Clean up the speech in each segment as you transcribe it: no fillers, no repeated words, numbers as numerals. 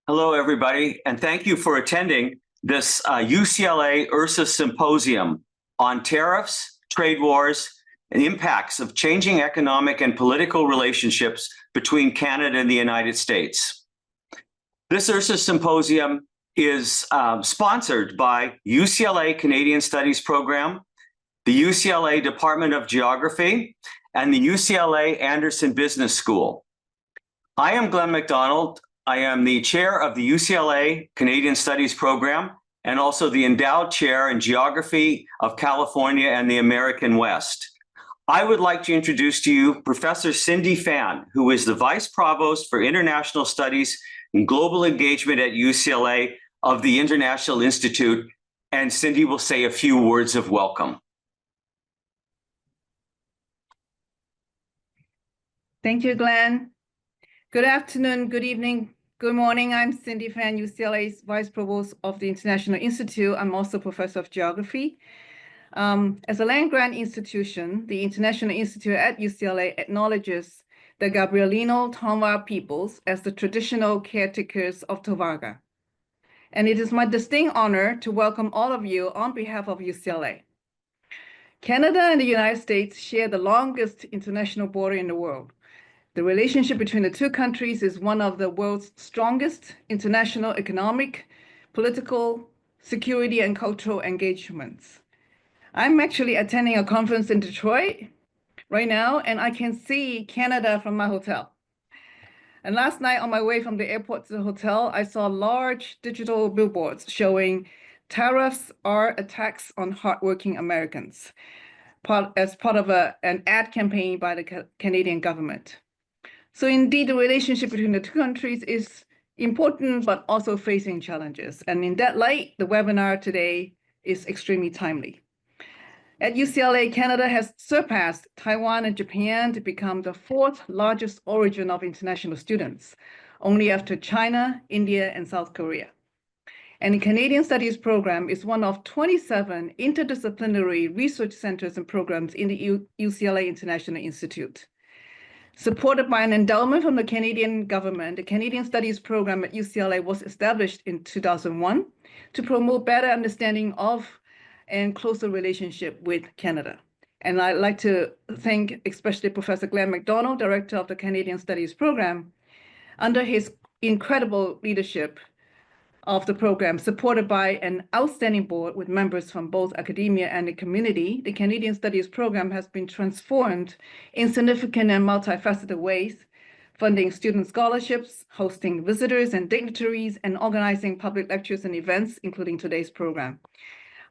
Hello, everybody, and thank you for attending this UCLA Ursus Symposium on tariffs, trade wars, and impacts of changing economic and political relationships between Canada and the United States. This Ursus Symposium is sponsored by UCLA Canadian Studies Program, the UCLA Department of Geography, and the UCLA Anderson Business School. I am Glen MacDonald. I am the chair of the UCLA Canadian Studies Program and also the endowed chair in Geography of California and the American West. I would like to introduce to you Professor Cindy Fan, who is the Vice Provost for International Studies and Global Engagement at UCLA of the International Institute, and Cindy will say a few words of welcome. Thank you, Glenn. Good afternoon, good evening, good morning. I'm Cindy Fan, UCLA's Vice Provost of the International Institute. I'm also Professor of Geography. As a land-grant institution, the International Institute at UCLA acknowledges the Gabrielino Tonga peoples as the traditional caretakers of Tovaga. And it is my distinct honor to welcome all of you on behalf of UCLA. Canada and the United States share the longest international border in the world. The relationship between the two countries is one of the world's strongest international economic, political, security, and cultural engagements. I'm actually attending a conference in Detroit right now, and I can see Canada from my hotel. And last night on my way from the airport to the hotel, I saw large digital billboards showing tariffs are attacks on hardworking Americans, as part of an ad campaign by the Canadian government. So indeed, the relationship between the two countries is important, but also facing challenges. And in that light, the webinar today is extremely timely. At UCLA, Canada has surpassed Taiwan and Japan to become the fourth largest origin of international students, only after China, India, and South Korea. And the Canadian Studies Program is one of 27 interdisciplinary research centers and programs in the UCLA International Institute. Supported by an endowment from the Canadian government, the Canadian Studies Program at UCLA was established in 2001 to promote better understanding of and closer relationship with Canada. And I'd like to thank especially Professor Glen MacDonald, Director of the Canadian Studies Program. Under his incredible leadership of the program, supported by an outstanding board with members from both academia and the community, the Canadian Studies Program has been transformed in significant and multifaceted ways, funding student scholarships, hosting visitors and dignitaries, and organizing public lectures and events, including today's program.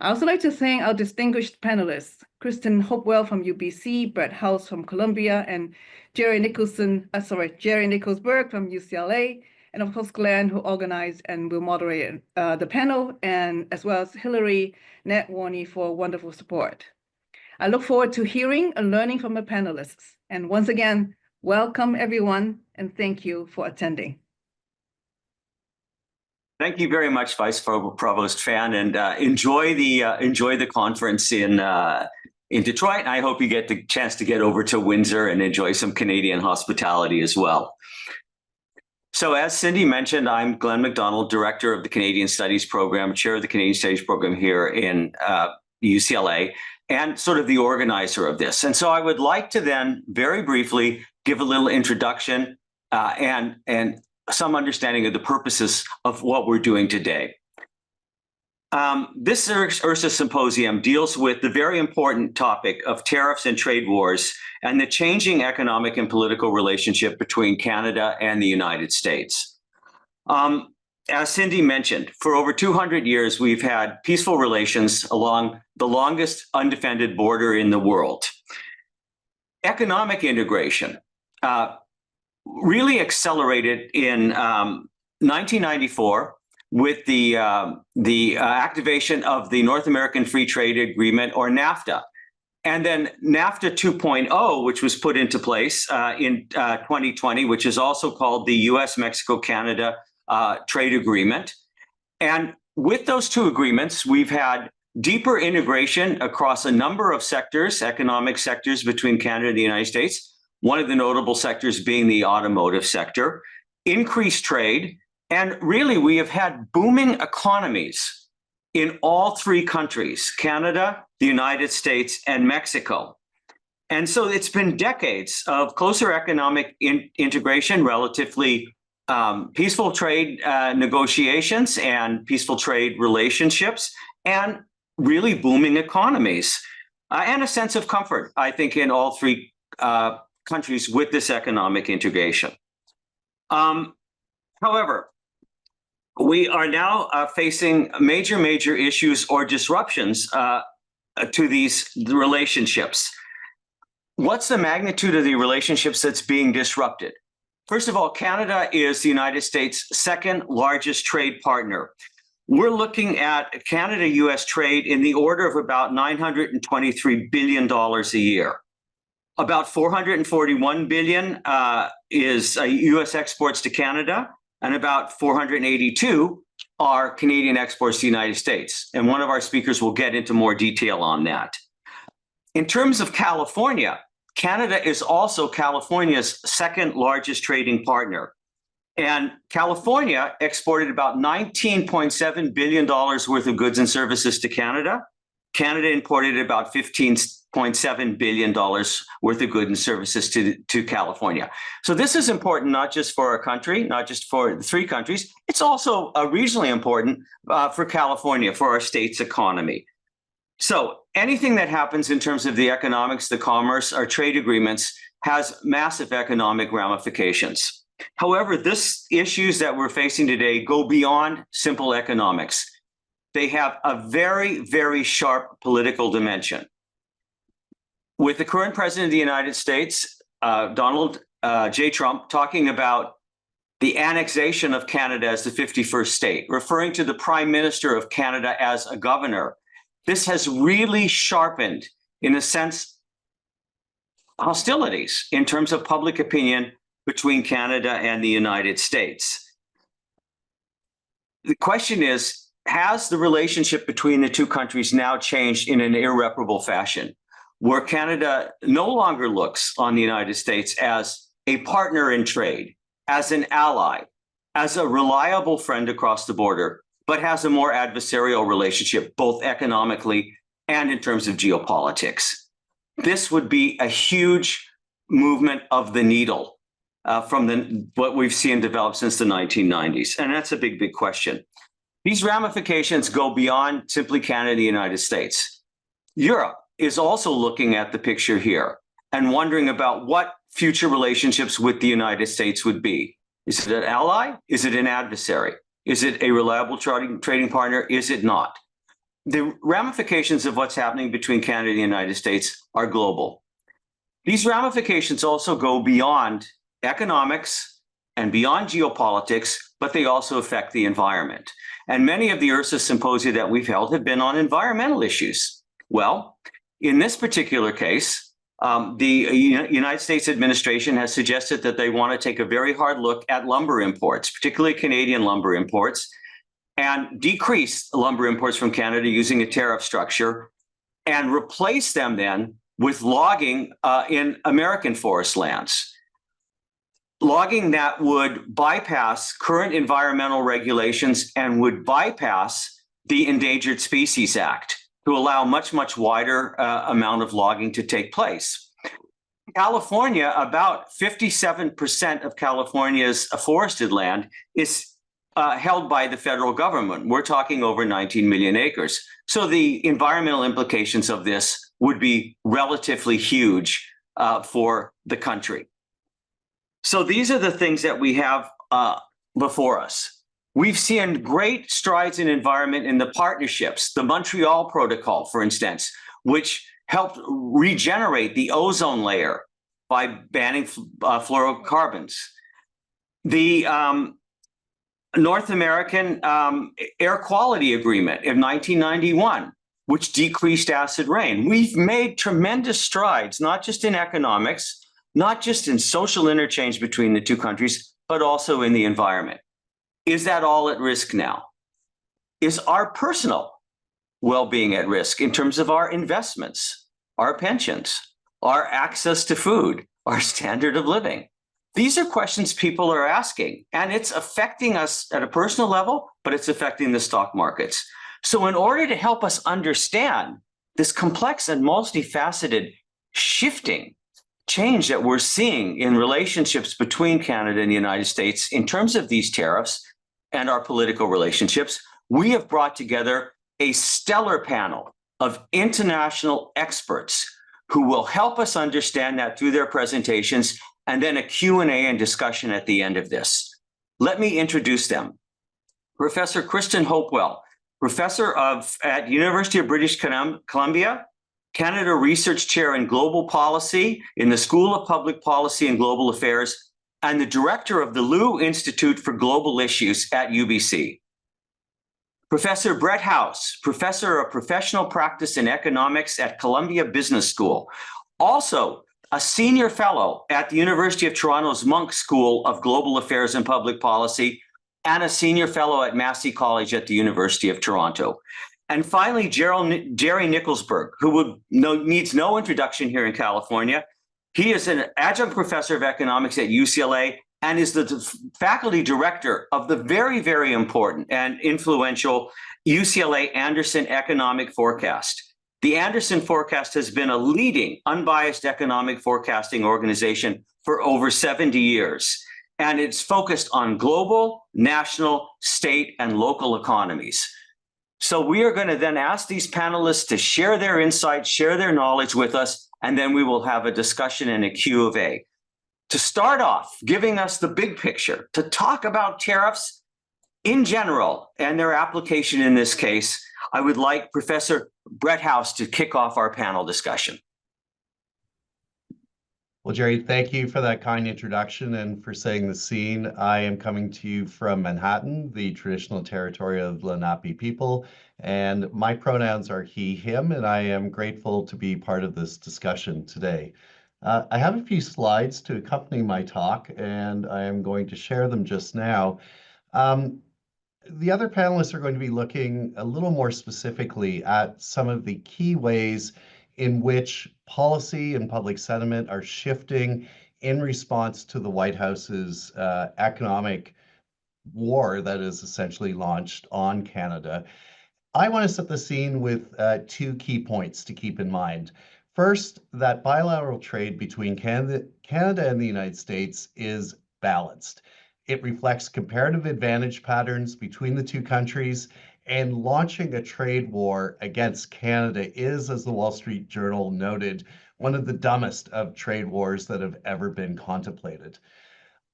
I also like to thank our distinguished panelists, Kristen Hopewell from UBC, Brett House from Columbia, and Jerry Nickelsburg from UCLA, and of course, Glenn, who organized and will moderate the panel, and as well as Hillary Netwarney for wonderful support. I look forward to hearing and learning from the panelists. And once again, welcome everyone, and thank you for attending. Thank you very much, Vice Provost Fan, and enjoy the conference in Detroit. And I hope you get the chance to get over to Windsor and enjoy some Canadian hospitality as well. So as Cindy mentioned, I'm Glen MacDonald, Director of the Canadian Studies Program, Chair of the Canadian Studies Program here in UCLA, and sort of the organizer of this. And so I would like to then very briefly give a little introduction and some understanding of the purposes of what we're doing today. This Ursus Symposium deals with the very important topic of tariffs and trade wars and the changing economic and political relationship between Canada and the United States. As Cindy mentioned, for over 200 years, we've had peaceful relations along the longest undefended border in the world. Economic integration really accelerated in 1994 with the activation of the North American Free Trade Agreement, or NAFTA. And then NAFTA 2.0, which was put into place in 2020, which is also called the US-Mexico-Canada Trade Agreement. And with those two agreements, we've had deeper integration across a number of sectors, economic sectors between Canada and the United States, one of the notable sectors being the automotive sector, increased trade, And really, we have had booming economies in all three countries, Canada, the United States, and Mexico. And so it's been decades of closer economic integration, relatively peaceful trade negotiations and peaceful trade relationships, and really booming economies, and a sense of comfort, I think, in all three countries with this economic integration. However, we are now facing major issues or disruptions to these relationships. What's the magnitude of the relationships that's being disrupted? First of all, Canada is the United States' second largest trade partner. We're looking at Canada-US trade in the order of about $923 billion a year. About $441 billion is US exports to Canada, and about 482 are Canadian exports to the United States. And one of our speakers will get into more detail on that. In terms of California, Canada is also California's second largest trading partner. And California exported about $19.7 billion worth of goods and services to Canada. Canada imported about $15.7 billion worth of goods and services to California. So this is important not just for our country, not just for the three countries. It's also regionally important for California, for our state's economy. So anything that happens in terms of the economics, the commerce, our trade agreements has massive economic ramifications. However, these issues that we're facing today go beyond simple economics. They have a very sharp political dimension. With the current president of the United States, Donald J. Trump, talking about the annexation of Canada as the 51st state, referring to the Prime Minister of Canada as a governor, this has really sharpened, in a sense, hostilities in terms of public opinion between Canada and the United States. The question is, has the relationship between the two countries now changed in an irreparable fashion, where Canada no longer looks on the United States as a partner in trade, as an ally, as a reliable friend across the border, but has a more adversarial relationship, both economically and in terms of geopolitics? This would be a huge movement of the needle from what we've seen develop since the 1990s. And that's a big question. These ramifications go beyond simply Canada and the United States. Europe is also looking at the picture here and wondering about what future relationships with the United States would be. Is it an ally? Is it an adversary? Is it a reliable trading partner? Is it not? The ramifications of what's happening between Canada and the United States are global. These ramifications also go beyond economics and beyond geopolitics, but they also affect the environment. And many of the Ursus Symposia that we've held have been on environmental issues. Well, in this particular case, the United States administration has suggested that they want to take a very hard look at lumber imports, particularly Canadian lumber imports, and decrease lumber imports from Canada using a tariff structure and replace them then with logging in American forest lands. Logging that would bypass current environmental regulations and would bypass the Endangered Species Act to allow much wider amount of logging to take place. California, about 57% of California's forested land is held by the federal government. We're talking over 19 million acres. So the environmental implications of this would be relatively huge for the country. So these are the things that we have before us. We've seen great strides in environment in the partnerships, the Montreal Protocol, for instance, which helped regenerate the ozone layer by banning fluorocarbons. The North American Air Quality Agreement of 1991, which decreased acid rain. We've made tremendous strides, not just in economics, not just in social interchange between the two countries, but also in the environment. Is that all at risk now? Is our personal well-being at risk in terms of our investments, our pensions, our access to food, our standard of living? These are questions people are asking, and it's affecting us at a personal level, but it's affecting the stock markets. So in order to help us understand this complex and multifaceted shifting change that we're seeing in relationships between Canada and the United States in terms of these tariffs and our political relationships, we have brought together a stellar panel of international experts who will help us understand that through their presentations, and then a Q&A and discussion at the end of this. Let me introduce them. Professor Kristen Hopewell, professor at University of British Columbia, Canada Research Chair in Global Policy in the School of Public Policy and Global Affairs, and the director of the Liu Institute for Global Issues at UBC. Professor Brett House, professor of professional practice in economics at Columbia Business School, also a senior fellow at the University of Toronto's Munk School of Global Affairs and Public Policy, and a senior fellow at Massey College at the University of Toronto. And finally, Jerry Nickelsburg, who needs no introduction here in California. He is an adjunct professor of economics at UCLA and is the faculty director of the very, very important and influential UCLA Anderson Economic Forecast. The Anderson Forecast has been a leading unbiased economic forecasting organization for over 70 years, and it's focused on global, national, state, and local economies. So we are going to then ask these panelists to share their insights, share their knowledge with us, and then we will have a discussion and a Q&A. To start off, giving us the big picture, to talk about tariffs in general and their application in this case, I would like Professor Brett House to kick off our panel discussion. Well, Jerry, thank you for that kind introduction and for setting the scene. I am coming to you from Manhattan, the traditional territory of Lenape people, and my pronouns are he, him, and I am grateful to be part of this discussion today. I have a few slides to accompany my talk, and I am going to share them just now. The other panelists are going to be looking a little more specifically at some of the key ways in which policy and public sentiment are shifting in response to the White House's economic war that is essentially launched on Canada. I want to set the scene with two key points to keep in mind. First, that bilateral trade between Canada and the United States is balanced. It reflects comparative advantage patterns between the two countries, and launching a trade war against Canada is, as the Wall Street Journal noted, one of the dumbest of trade wars that have ever been contemplated.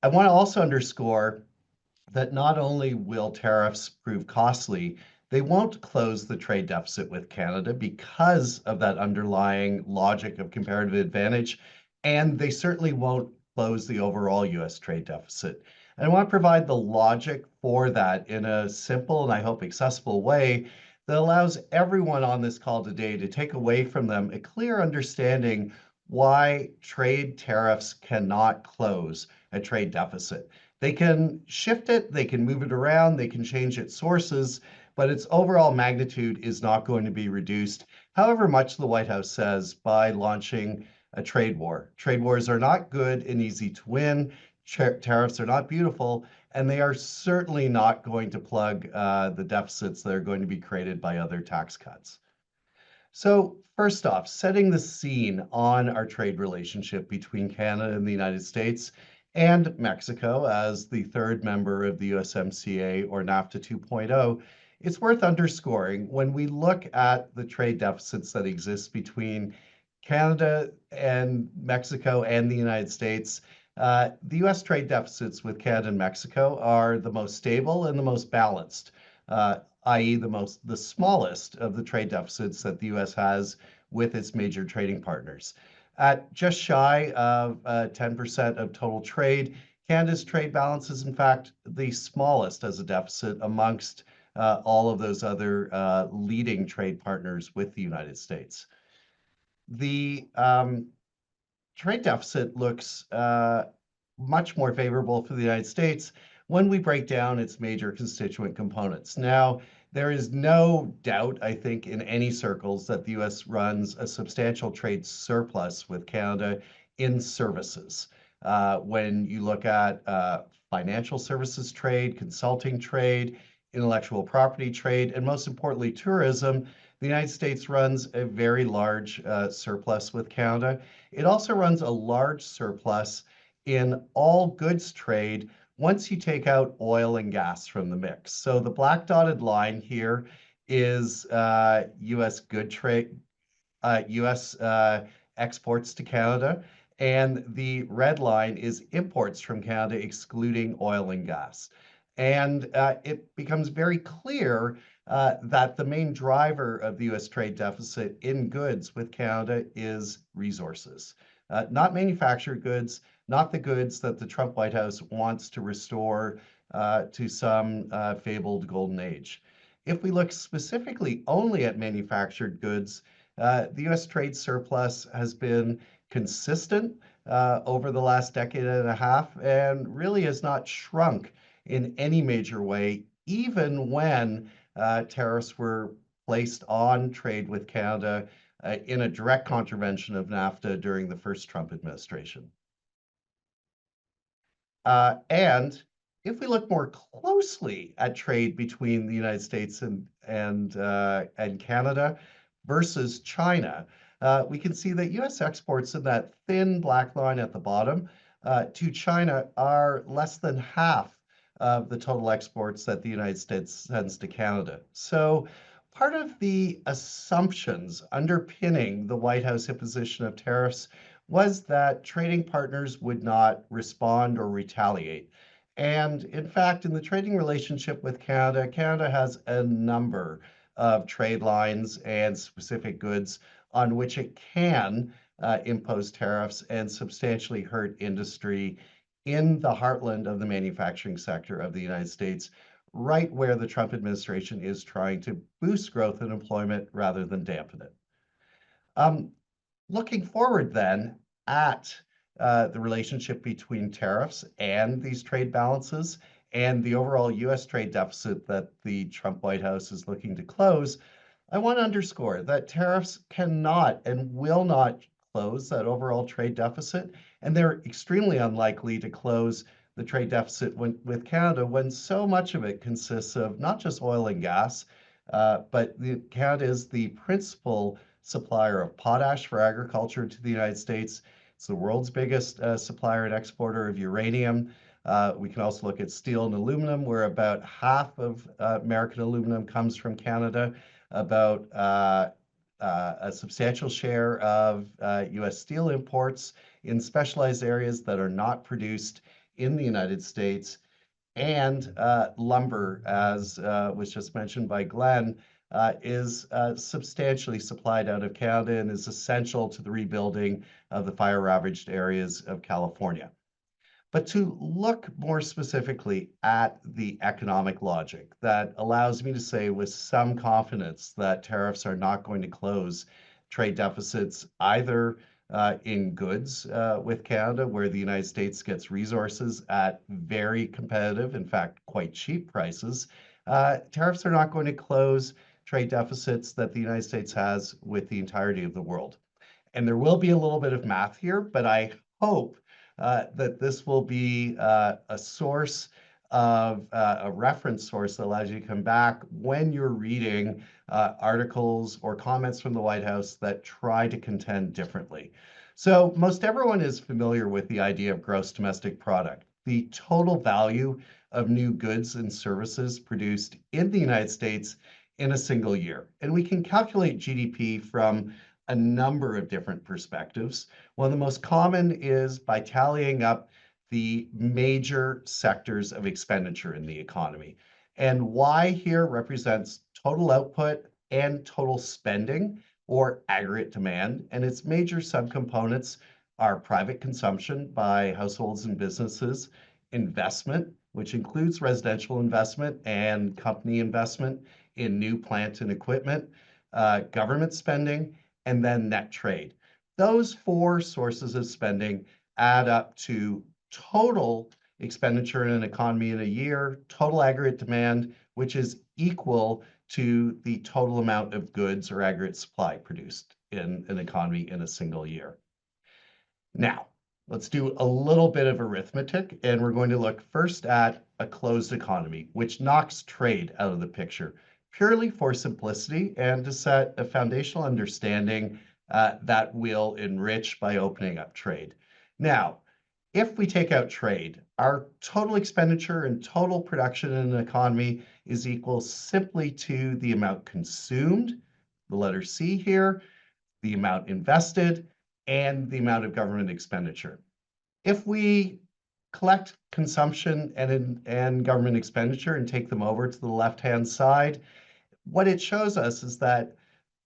I want to also underscore that not only will tariffs prove costly, they won't close the trade deficit with Canada because of that underlying logic of comparative advantage, and they certainly won't close the overall U.S. trade deficit. And I want to provide the logic for that in a simple and I hope accessible way that allows everyone on this call today to take away from them a clear understanding why trade tariffs cannot close a trade deficit. They can shift it, they can move it around, they can change its sources, but its overall magnitude is not going to be reduced, however much the White House says, by launching a trade war. Trade wars are not good and easy to win. Tariffs are not beautiful, and they are certainly not going to plug the deficits that are going to be created by other tax cuts. So first off, setting the scene on our trade relationship between Canada and the United States and Mexico as the third member of the USMCA or NAFTA 2.0, it's worth underscoring when we look at the trade deficits that exist between Canada and Mexico and the United States. The U.S. trade deficits with Canada and Mexico are the most stable and the most balanced, i.e. the smallest of the trade deficits that the U.S. has with its major trading partners. At just shy of 10% of total trade, Canada's trade balance is in fact the smallest as a deficit amongst all of those other leading trade partners with the United States. The trade deficit looks much more favorable for the United States when we break down its major constituent components. Now, there is no doubt, I think, in any circles that the U.S. runs a substantial trade surplus with Canada in services. When you look at financial services trade, consulting trade, intellectual property trade, and most importantly, tourism, the United States runs a very large surplus with Canada. It also runs a large surplus in all goods trade once you take out oil and gas from the mix. So the black dotted line here is U.S. good trade, U.S. Exports to Canada, and the red line is imports from Canada, excluding oil and gas. And it becomes very clear that the main driver of the U.S. trade deficit in goods with Canada is resources, not manufactured goods, not the goods that the Trump White House wants to restore to some fabled golden age. If we look specifically only at manufactured goods, the U.S. trade surplus has been consistent over the last decade and a half and really has not shrunk in any major way, even when tariffs were placed on trade with Canada in a direct contravention of NAFTA during the first Trump administration. And if we look more closely at trade between the United States and Canada versus China, we can see that U.S. exports in that thin black line at the bottom to China are less than half of the total exports that the United States sends to Canada. So part of the assumptions underpinning the White House imposition of tariffs was that trading partners would not respond or retaliate. And in fact, in the trading relationship with Canada, Canada has a number of trade lines and specific goods on which it can impose tariffs and substantially hurt industry in the heartland of the manufacturing sector of the United States, right where the Trump administration is trying to boost growth and employment rather than dampen it. Looking forward then at the relationship between tariffs and these trade balances and the overall U.S. trade deficit that the Trump White House is looking to close, I want to underscore that tariffs cannot and will not close that overall trade deficit, and they're extremely unlikely to close the trade deficit with Canada when so much of it consists of not just oil and gas, but Canada is the principal supplier of potash for agriculture to the United States. It's the world's biggest supplier and exporter of uranium. We can also look at steel and aluminum, where about half of American aluminum comes from Canada. About a substantial share of U.S. steel imports in specialized areas that are not produced in the United States. And lumber, as was just mentioned by Glen, is substantially supplied out of Canada and is essential to the rebuilding of the fire-ravaged areas of California. But to look more specifically at the economic logic that allows me to say with some confidence that tariffs are not going to close trade deficits either in goods with Canada, where the United States gets resources at very competitive, in fact, quite cheap prices, tariffs are not going to close trade deficits that the United States has with the entirety of the world. And there will be a little bit of math here, but I hope that this will be a source of a reference source that allows you to come back when you're reading articles or comments from the White House that try to contend differently. So most everyone is familiar with the idea of gross domestic product, the total value of new goods and services produced in the United States in a single year. And we can calculate GDP from a number of different perspectives. One of the most common is by tallying up the major sectors of expenditure in the economy. And Y here represents total output and total spending, or aggregate demand, and its major subcomponents are private consumption by households and businesses, investment, which includes residential investment and company investment in new plant and equipment, government spending, and then net trade. Those four sources of spending add up to total expenditure in an economy in a year, total aggregate demand, which is equal to the total amount of goods or aggregate supply produced in an economy in a single year. Now, Let's do a little bit of arithmetic, and we're going to look first at a closed economy, which knocks trade out of the picture, purely for simplicity and to set a foundational understanding that will enrich by opening up trade. Now, if we take out trade, our total expenditure and total production in an economy is equal simply to the amount consumed, the letter C here, the amount invested, and the amount of government expenditure. If we collect consumption and government expenditure and take them over to the left-hand side, what it shows us is that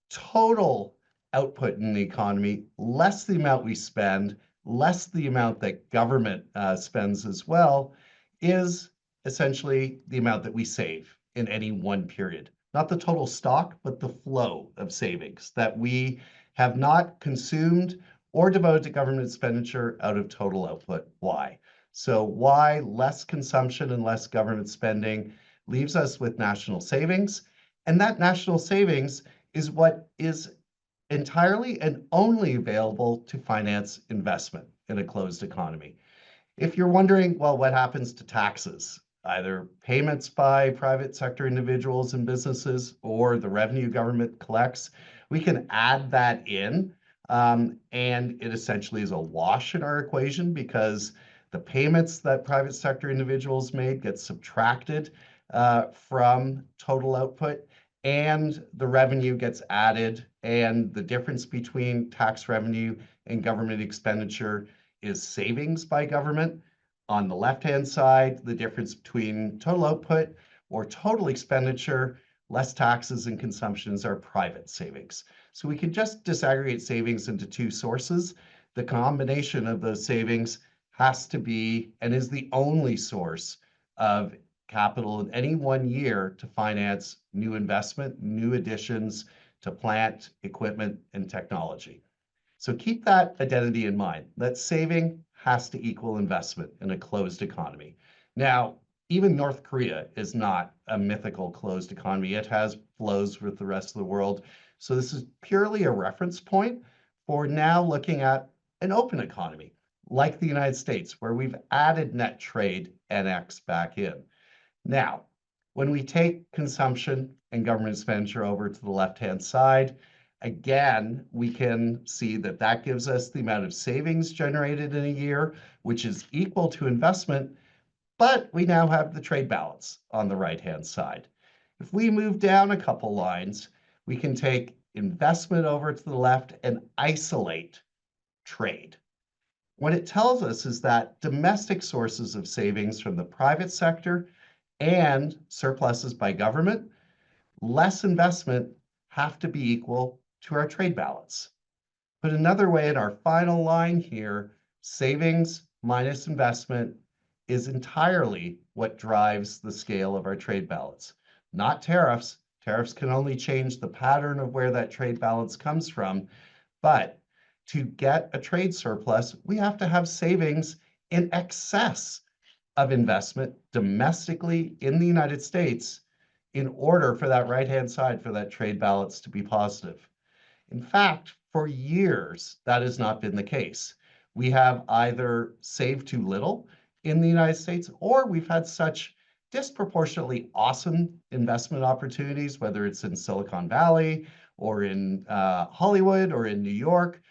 total output in the economy, less the amount we spend, less the amount that government spends as well, is essentially the amount that we save in any one period. Not the total stock, but the flow of savings that we have not consumed or devoted to government expenditure out of total output. Why? So why less consumption and less government spending leaves us with national savings? And that national savings is what is entirely and only available to finance investment in a closed economy. If you're wondering, well, what happens to taxes, either payments by private sector individuals and businesses or the revenue government collects, we can add that in. And it essentially is a wash in our equation because the payments that private sector individuals made get subtracted from total output, and the revenue gets added, and the difference between tax revenue and government expenditure is savings by government. On the left-hand side, the difference between total output or total expenditure, less taxes and consumptions, are private savings. So we can just disaggregate savings into two sources. The combination of those savings has to be and is the only source of capital in any one year to finance new investment, new additions to plant, equipment, and technology. So keep that identity in mind, that saving has to equal investment in a closed economy. Now, even North Korea is not a mythical closed economy. It has flows with the rest of the world. So this is purely a reference point for now looking at an open economy, like the United States, where we've added net trade NX back in. Now, when we take consumption and government expenditure over to the left-hand side, again, we can see that that gives us the amount of savings generated in a year, which is equal to investment, but we now have the trade balance on the right-hand side. If we move down a couple lines, we can take investment over to the left and isolate trade. What it tells us is that domestic sources of savings from the private sector and surpluses by government, less investment, have to be equal to our trade balance. Put another way, in our final line here, savings minus investment is entirely what drives the scale of our trade balance, not tariffs. Tariffs can only change the pattern of where that trade balance comes from, but to get a trade surplus, we have to have savings in excess of investment domestically in the United States in order for that right-hand side, for that trade balance to be positive. In fact, for years, that has not been the case. We have either saved too little in the United States, or we've had such disproportionately awesome investment opportunities, whether it's in Silicon Valley or in Hollywood or in New York,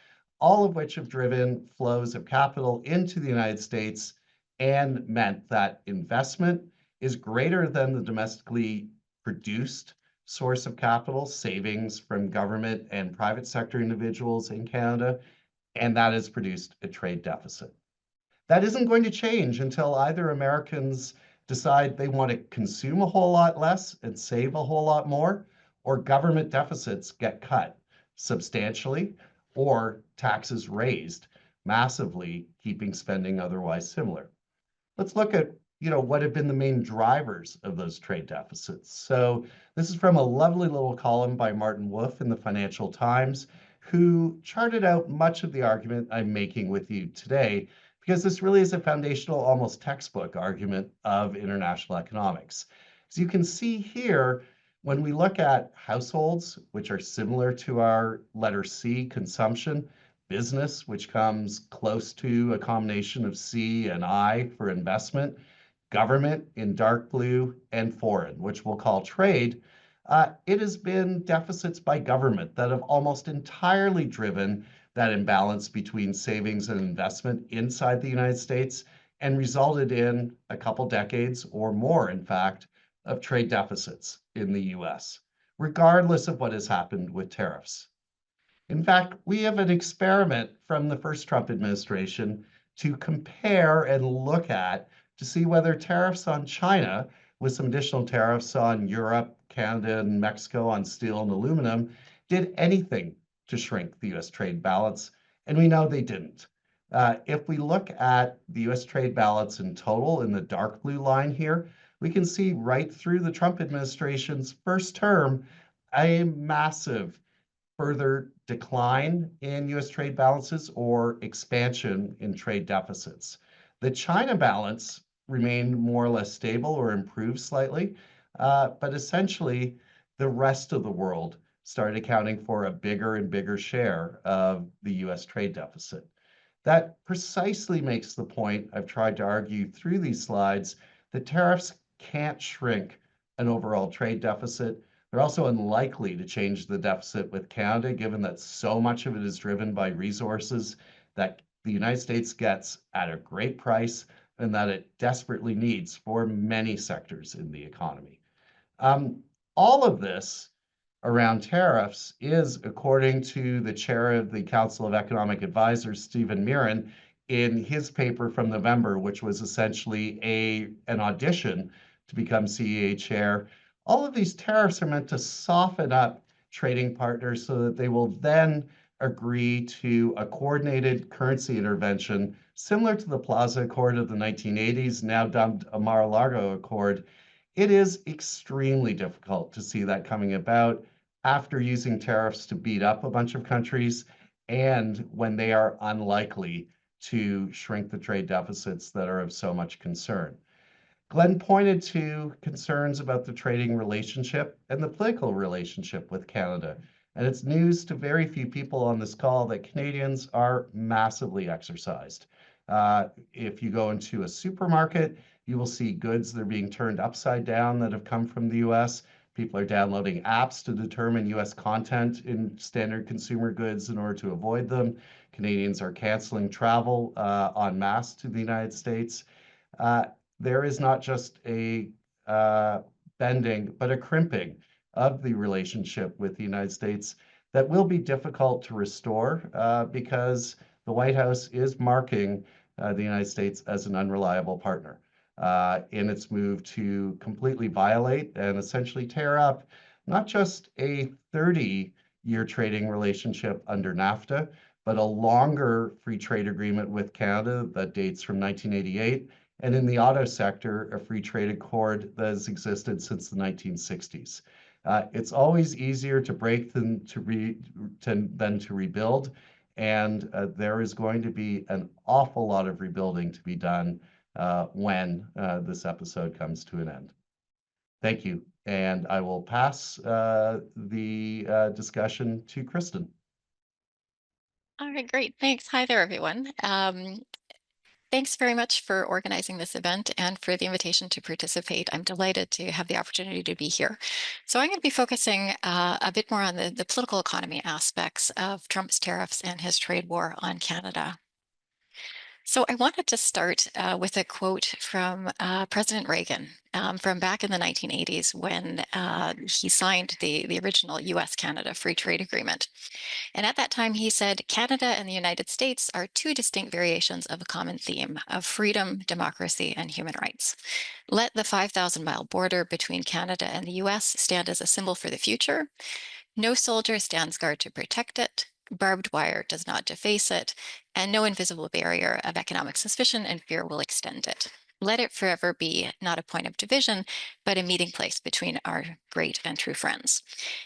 all of which have driven flows of capital into the United States and meant that investment is greater than the domestically produced source of capital, savings from government and private sector individuals in Canada, and that has produced a trade deficit. That isn't going to change until either Americans decide they want to consume a whole lot less and save a whole lot more, or government deficits get cut substantially, or taxes raised massively, keeping spending otherwise similar. Let's look at what have been the main drivers of those trade deficits. So this is from a lovely little column by Martin Wolf in the Financial Times, who charted out much of the argument I'm making with you today, because this really is a foundational, almost textbook argument of international economics. As you can see here, when we look at households, which are similar to our letter C, consumption, business, which comes close to a combination of C and I for investment, government in dark blue, and foreign, which we'll call trade, it has been deficits by government that have almost entirely driven that imbalance between savings and investment inside the United States and resulted in a couple decades or more, in fact, of trade deficits in the US, regardless of what has happened with tariffs. In fact, we have an experiment from the first Trump administration to compare and look at to see whether tariffs on China, with some additional tariffs on Europe, Canada, and Mexico on steel and aluminum, did anything to shrink the US trade balance, and we know they didn't. If we look at the US trade balance in total in the dark blue line here, we can see right through the Trump administration's first term a massive further decline in US trade balances or expansion in trade deficits. The China balance remained more or less stable or improved slightly, but essentially the rest of the world started accounting for a bigger and bigger share of the US trade deficit. That precisely makes the point I've tried to argue through these slides that tariffs can't shrink an overall trade deficit. They're also unlikely to change the deficit with Canada, given that so much of it is driven by resources that the United States gets at a great price and that it desperately needs for many sectors in the economy. All of this around tariffs is, according to the chair of the Council of Economic Advisors, Stephen Mirren, in his paper from November, which was essentially an audition to become CEA chair. All of these tariffs are meant to soften up trading partners so that they will then agree to a coordinated currency intervention similar to the Plaza Accord of the 1980s, now dubbed a Mar-a-Lago Accord. It is extremely difficult to see that coming about after using tariffs to beat up a bunch of countries and when they are unlikely to shrink the trade deficits that are of so much concern. Glen pointed to concerns about the trading relationship and the political relationship with Canada. And it's news to very few people on this call that Canadians are massively exercised. If you go into a supermarket, you will see goods that are being turned upside down that have come from the US. People are downloading apps to determine US content in standard consumer goods in order to avoid them. Canadians are canceling travel en masse to the United States. There is not just a bending, but a crimping of the relationship with the United States that will be difficult to restore because the White House is marking the United States as an unreliable partner in its move to completely violate and essentially tear up not just a 30-year trading relationship under NAFTA, but a longer free trade agreement with Canada that dates from 1988, and in the auto sector, a free trade accord that has existed since the 1960s. It's always easier to break than to rebuild, and there is going to be an awful lot of rebuilding to be done when this episode comes to an end. Thank you, and I will pass the discussion to Kristen. All right, great. Thanks. Hi there, everyone. Thanks very much for organizing this event and for the invitation to participate. I'm delighted to have the opportunity to be here. So I'm going to be focusing a bit more on the political economy aspects of Trump's tariffs and his trade war on Canada. So I wanted to start with a quote from President Reagan from back in the 1980s when he signed the original US-Canada Free Trade Agreement. And at that time, he said, Canada and the United States are two distinct variations of a common theme of freedom, democracy, and human rights. Let the 5,000-mile border between Canada and the US stand as a symbol for the future. No soldier stands guard to protect it. Barbed wire does not deface it, and no invisible barrier of economic suspicion and fear will extend it. Let it forever be not a point of division, but a meeting place between our great and true friends.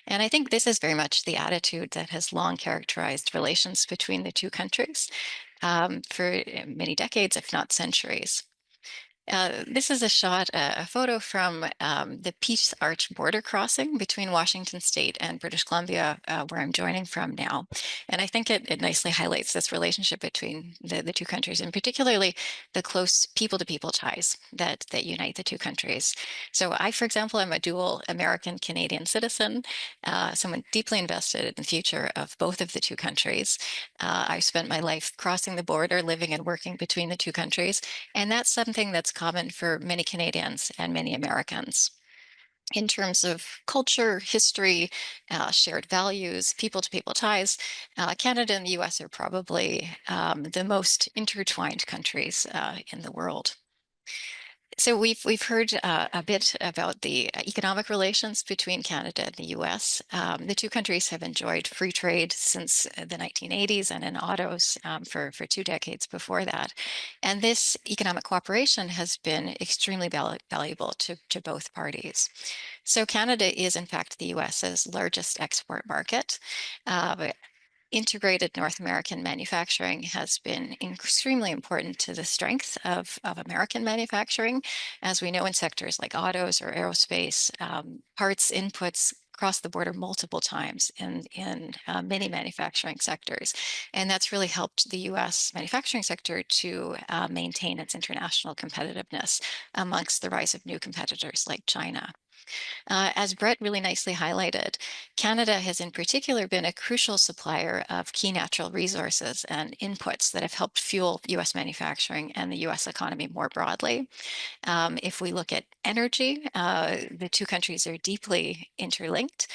And I think this is very much the attitude that has long characterized relations between the two countries for many decades, if not centuries. This is a shot, a photo from the Peace Arch border crossing between Washington State and British Columbia, where I'm joining from now. And I think it nicely highlights this relationship between the two countries, and particularly the close people-to-people ties that unite the two countries. So I, for example, am a dual American-Canadian citizen, someone deeply invested in the future of both of the two countries. I've spent my life crossing the border, living and working between the two countries. And that's something that's common for many Canadians and many Americans. In terms of culture, history, shared values, people-to-people ties, Canada and the US are probably the most intertwined countries in the world. So we've heard a bit about the economic relations between Canada and the US. The two countries have enjoyed free trade since the 1980s, and in autos for 2 decades before that. And this economic cooperation has been extremely valuable to both parties. So Canada is, in fact, the US's largest export market. Integrated North American manufacturing has been extremely important to the strength of American manufacturing. As we know, in sectors like autos or aerospace, parts inputs cross the border multiple times in many manufacturing sectors. And that's really helped the US manufacturing sector to maintain its international competitiveness amongst the rise of new competitors like China. As Brett really nicely highlighted, Canada has in particular been a crucial supplier of key natural resources and inputs that have helped fuel US manufacturing and the US economy more broadly. If we look at energy, the two countries are deeply interlinked.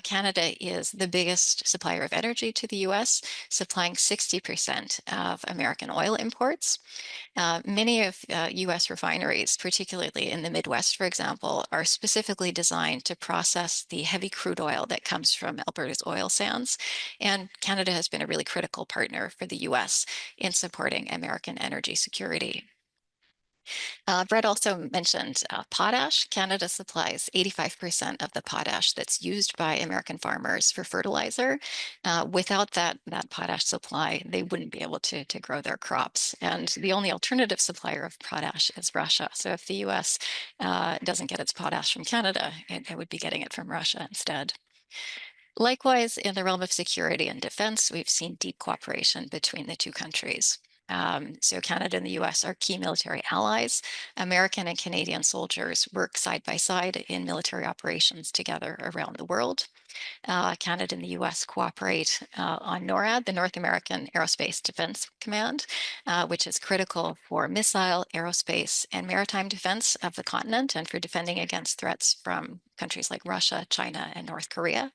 Canada is the biggest supplier of energy to the US, supplying 60% of American oil imports. Many of US refineries, particularly in the Midwest, for example, are specifically designed to process the heavy crude oil that comes from Alberta's oil sands. And Canada has been a really critical partner for the US in supporting American energy security. Brett also mentioned potash. Canada supplies 85% of the potash that's used by American farmers for fertilizer. Without that potash supply, they wouldn't be able to grow their crops. And the only alternative supplier of potash is Russia. So if the US doesn't get its potash from Canada, it would be getting it from Russia instead. Likewise, in the realm of security and defense, we've seen deep cooperation between the two countries. So Canada and the US are key military allies. American and Canadian soldiers work side by side in military operations together around the world. Canada and the US cooperate on NORAD, the North American Aerospace Defense Command, which is critical for missile, aerospace, and maritime defense of the continent and for defending against threats from countries like Russia, China, and North Korea.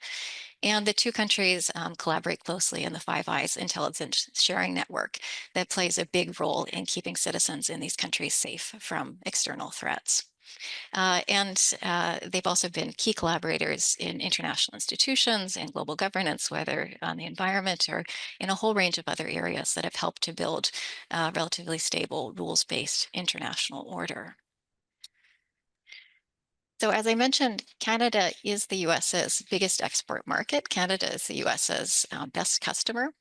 And the two countries collaborate closely in the Five Eyes intelligence sharing network that plays a big role in keeping citizens in these countries safe from external threats. They've also been key collaborators in international institutions and global governance, whether on the environment or in a whole range of other areas that have helped to build relatively stable rules-based international order. So as I mentioned, Canada is the US's biggest export market. Canada is the US's best customer.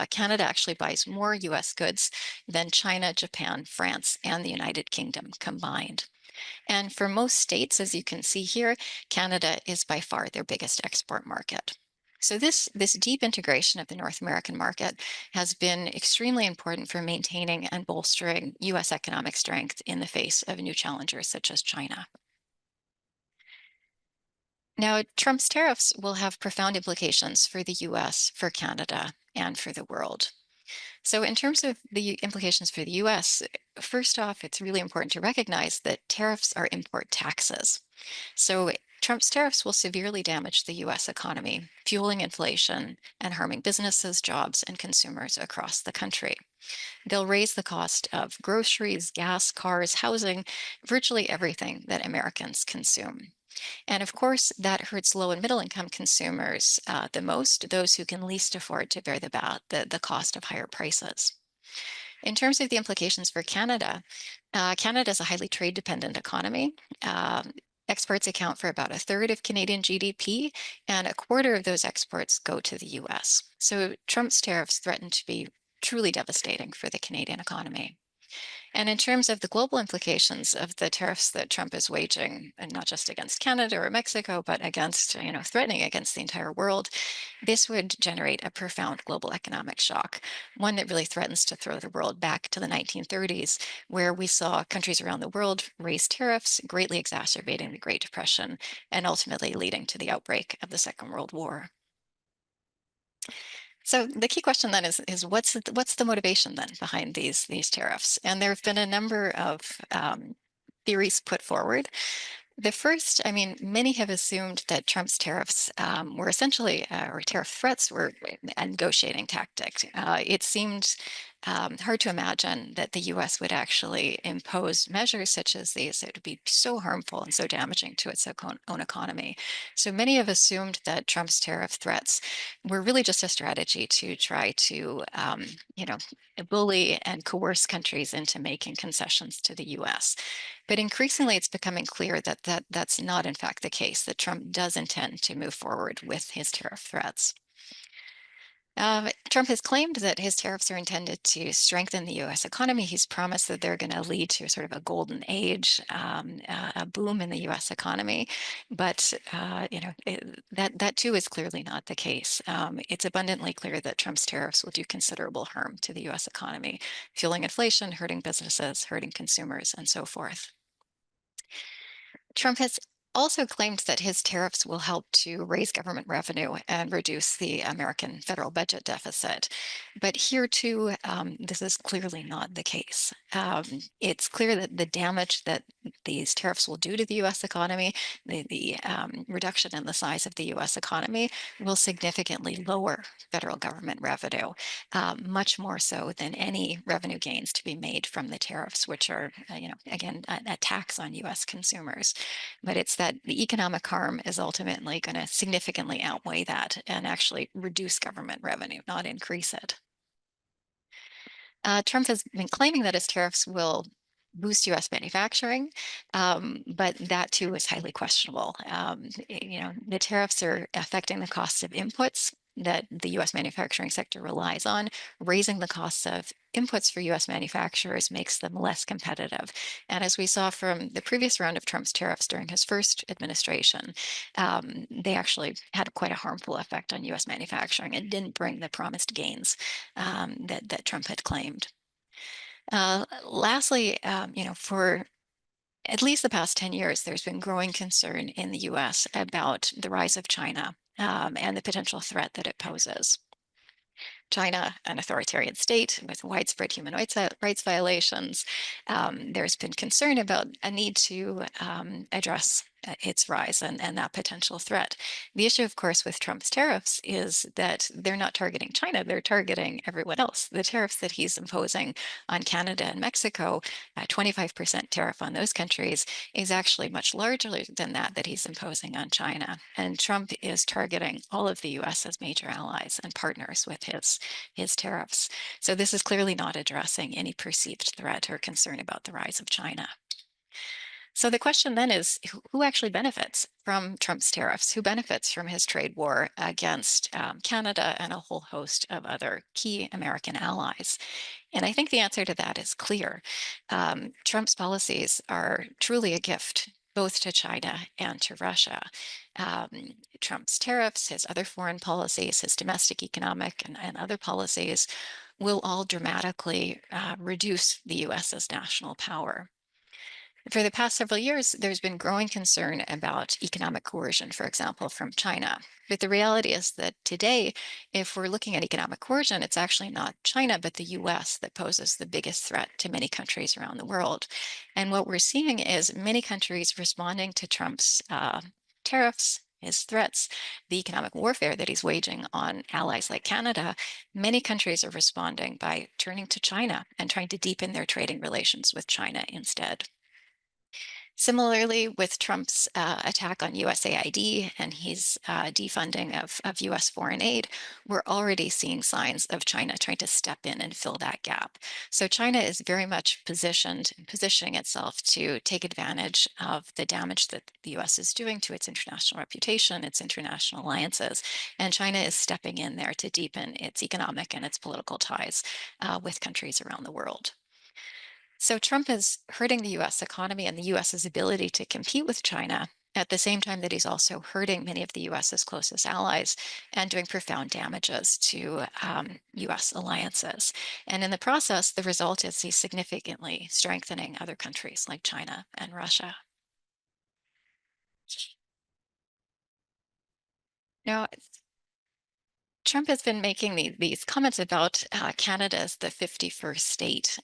Canada actually buys more US goods than China, Japan, France, and the United Kingdom combined. And for most states, as you can see here, Canada is by far their biggest export market. So this deep integration of the North American market has been extremely important for maintaining and bolstering US economic strength in the face of new challengers such as China. Now, Trump's tariffs will have profound implications for the US, for Canada, and for the world. So in terms of the implications for the US, first off, it's really important to recognize that tariffs are import taxes. So Trump's tariffs will severely damage the US economy, fueling inflation and harming businesses, jobs, and consumers across the country. They'll raise the cost of groceries, gas, cars, housing, virtually everything that Americans consume. And of course, that hurts low and middle income consumers the most, those who can least afford to bear the cost of higher prices. In terms of the implications for Canada, Canada is a highly trade dependent economy. Exports account for about 1/3 of Canadian GDP, and 1/4 of those exports go to the US. So Trump's tariffs threaten to be truly devastating for the Canadian economy. And in terms of the global implications of the tariffs that Trump is waging, and not just against Canada or Mexico, but against, threatening against the entire world, this would generate a profound global economic shock, one that really threatens to throw the world back to the 1930s, where we saw countries around the world raise tariffs, greatly exacerbating the Great Depression and ultimately leading to the outbreak of the Second World War. So the key question then is what's the motivation then behind these tariffs? And there have been a number of theories put forward. The first, many have assumed that Trump's tariffs were essentially, or tariff threats were a negotiating tactic. It seemed hard to imagine that the US would actually impose measures such as these. It would be so harmful and so damaging to its own economy. So many have assumed that Trump's tariff threats were really just a strategy to try to, bully and coerce countries into making concessions to the US. But increasingly, it's becoming clear that that's not, in fact, the case, that Trump does intend to move forward with his tariff threats. Trump has claimed that his tariffs are intended to strengthen the U.S. economy. He's promised that they're going to lead to sort of a golden age, a boom in the U.S. economy. But that too is clearly not the case. It's abundantly clear that Trump's tariffs will do considerable harm to the U.S. economy, fueling inflation, hurting businesses, hurting consumers, and so forth. Trump has also claimed that his tariffs will help to raise government revenue and reduce the American federal budget deficit. But here too, this is clearly not the case. It's clear that the damage that these tariffs will do to the U.S. economy, the reduction in the size of the U.S. economy, will significantly lower federal government revenue, much more so than any revenue gains to be made from the tariffs, which are, again, a tax on U.S. consumers. But it's that the economic harm is ultimately going to significantly outweigh that and actually reduce government revenue, not increase it. Trump has been claiming that his tariffs will boost U.S. manufacturing, but that too is highly questionable. The tariffs are affecting the cost of inputs that the U.S. manufacturing sector relies on. Raising the costs of inputs for U.S. manufacturers makes them less competitive. And as we saw from the previous round of Trump's tariffs during his first administration, they actually had quite a harmful effect on U.S. manufacturing and didn't bring the promised gains that Trump had claimed. Lastly, for at least the past 10 years, there's been growing concern in the US about the rise of China and the potential threat that it poses. China, an authoritarian state with widespread human rights violations, there's been concern about a need to address its rise and that potential threat. The issue, of course, with Trump's tariffs is that they're not targeting China, they're targeting everyone else. The tariffs that he's imposing on Canada and Mexico, a 25% tariff on those countries, is actually much larger than that he's imposing on China. And Trump is targeting all of the US as major allies and partners with his tariffs. So this is clearly not addressing any perceived threat or concern about the rise of China. So the question then is, who actually benefits from Trump's tariffs? Who benefits from his trade war against Canada and a whole host of other key American allies? And I think the answer to that is clear. Trump's policies are truly a gift both to China and to Russia. Trump's tariffs, his other foreign policies, his domestic economic and other policies will all dramatically reduce the US's national power. For the past several years, there's been growing concern about economic coercion, for example, from China. But the reality is that today, if we're looking at economic coercion, it's actually not China, but the US that poses the biggest threat to many countries around the world. And what we're seeing is many countries responding to Trump's tariffs, his threats, the economic warfare that he's waging on allies like Canada. Many countries are responding by turning to China and trying to deepen their trading relations with China instead. Similarly, with Trump's attack on USAID and his defunding of US foreign aid, we're already seeing signs of China trying to step in and fill that gap. So China is very much positioning itself to take advantage of the damage that the US is doing to its international reputation, its international alliances, and China is stepping in there to deepen its economic and its political ties with countries around the world. So Trump is hurting the US economy and the US's ability to compete with China at the same time that he's also hurting many of the US's closest allies and doing profound damages to US alliances. And in the process, the result is he's significantly strengthening other countries like China and Russia. Now, Trump has been making these comments about Canada as the 51st state.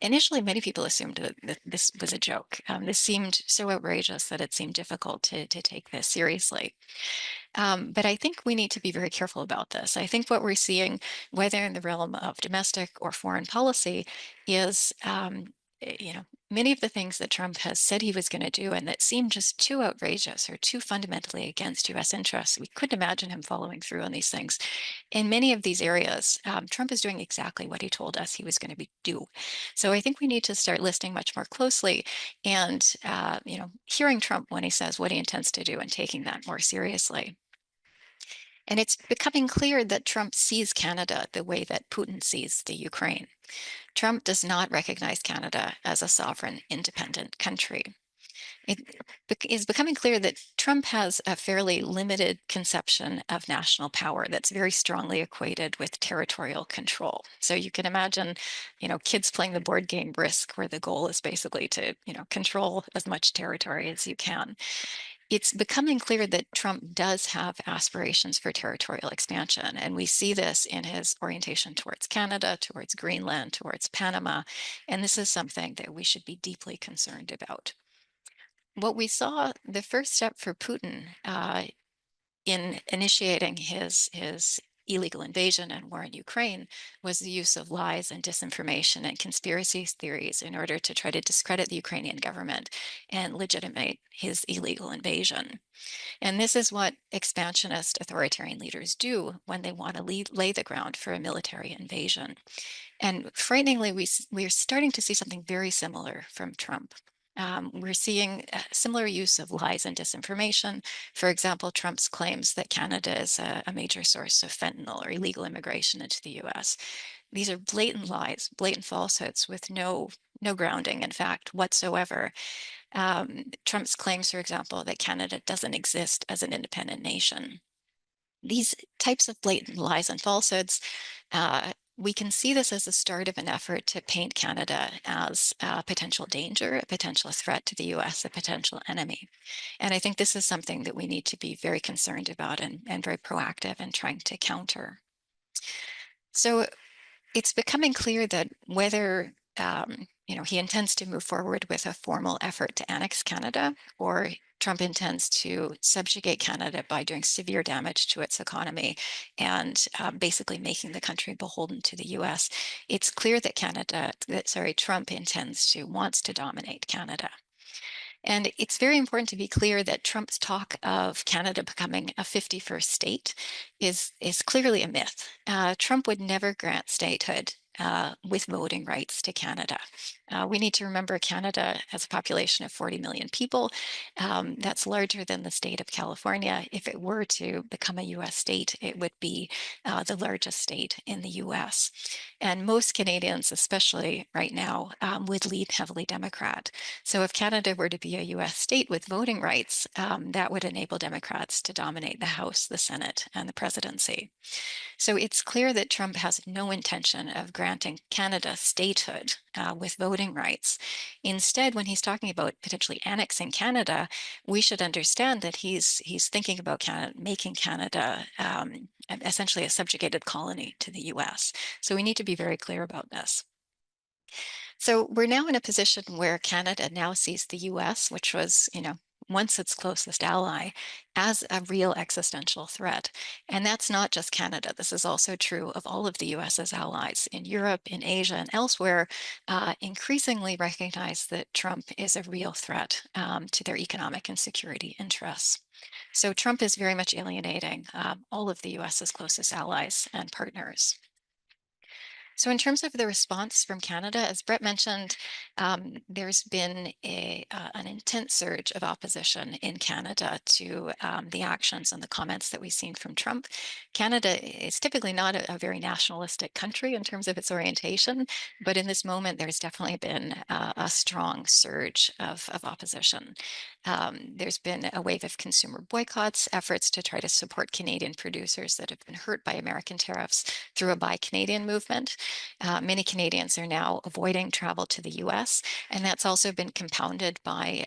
Initially many people assumed that this was a joke. This seemed so outrageous that it seemed difficult to take this seriously. But I think we need to be very careful about this. I think what we're seeing, whether in the realm of domestic or foreign policy, is many of the things that Trump has said he was going to do and that seemed just too outrageous or too fundamentally against US interests. We couldn't imagine him following through on these things. In many of these areas, Trump is doing exactly what he told us he was going to do. So I think we need to start listening much more closely and hearing Trump when he says what he intends to do and taking that more seriously. And it's becoming clear that Trump sees Canada the way that Putin sees the Ukraine. Trump does not recognize Canada as a sovereign, independent country. It is becoming clear that Trump has a fairly limited conception of national power that's very strongly equated with territorial control. So you can imagine, kids playing the board game Risk, where the goal is basically to, control as much territory as you can. It's becoming clear that Trump does have aspirations for territorial expansion, and we see this in his orientation towards Canada, towards Greenland, towards Panama, and this is something that we should be deeply concerned about. What we saw, the first step for Putin in initiating his illegal invasion and war in Ukraine was the use of lies and disinformation and conspiracy theories in order to try to discredit the Ukrainian government and legitimate his illegal invasion. And this is what expansionist authoritarian leaders do when they want to lay the ground for a military invasion. And frighteningly, we are starting to see something very similar from Trump. We're seeing a similar use of lies and disinformation. For example, Trump's claims that Canada is a major source of fentanyl or illegal immigration into the US. These are blatant lies, blatant falsehoods with no grounding in fact whatsoever. Trump's claims, for example, that Canada doesn't exist as an independent nation. These types of blatant lies and falsehoods, we can see this as the start of an effort to paint Canada as a potential danger, a potential threat to the US, a potential enemy. And I think this is something that we need to be very concerned about and very proactive in trying to counter. So it's becoming clear that whether he intends to move forward with a formal effort to annex Canada, or Trump intends to subjugate Canada by doing severe damage to its economy and basically making the country beholden to the US. It's clear that Trump wants to dominate Canada. And it's very important to be clear that Trump's talk of Canada becoming a 51st state is clearly a myth. Trump would never grant statehood with voting rights to Canada. We need to remember Canada has a population of 40 million people. That's larger than the state of California. If it were to become a US state, it would be the largest state in the US. And most Canadians, especially right now, would lean heavily Democrat. So if Canada were to be a US state with voting rights, that would enable Democrats to dominate the House, the Senate, and the presidency. So it's clear that Trump has no intention of granting Canada statehood with voting rights. Instead, when he's talking about potentially annexing Canada, we should understand that he's thinking about making Canada essentially a subjugated colony to the US. So we need to be very clear about this. So we're now in a position where Canada now sees the US, which was, once its closest ally, as a real existential threat. And that's not just Canada. This is also true of all of the US's allies in Europe, in Asia, and elsewhere, increasingly recognize that Trump is a real threat to their economic and security interests. So Trump is very much alienating all of the US's closest allies and partners. So in terms of the response from Canada, as Brett mentioned, there's been an intense surge of opposition in Canada to the actions and the comments that we've seen from Trump. Canada is typically not a very nationalistic country in terms of its orientation, but in this moment, there's definitely been a strong surge of opposition. There's been a wave of consumer boycotts, efforts to try to support Canadian producers that have been hurt by American tariffs through a Buy Canadian movement. Many Canadians are now avoiding travel to the US, and that's also been compounded by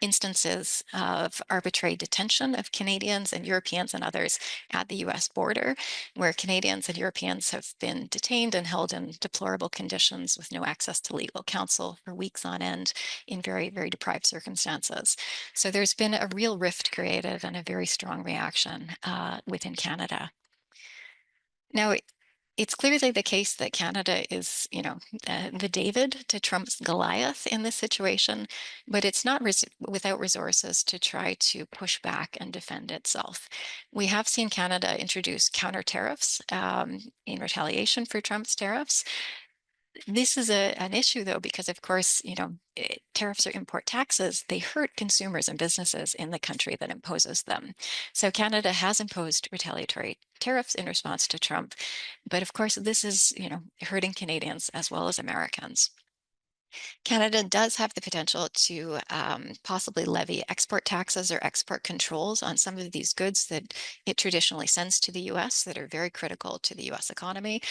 instances of arbitrary detention of Canadians and Europeans and others at the US border, where Canadians and Europeans have been detained and held in deplorable conditions with no access to legal counsel for weeks on end in very, very deprived circumstances. So there's been a real rift created and a very strong reaction within Canada. Now, it's clearly the case that Canada is, the David to Trump's Goliath in this situation, but it's not without resources to try to push back and defend itself. We have seen Canada introduce counter tariffs in retaliation for Trump's tariffs. This is an issue, though, because, of course, tariffs are import taxes. They hurt consumers and businesses in the country that imposes them. So Canada has imposed retaliatory tariffs in response to Trump. But, of course, this is, hurting Canadians as well as Americans. Canada does have the potential to possibly levy export taxes or export controls on some of these goods that it traditionally sends to the US that are very critical to the US economy,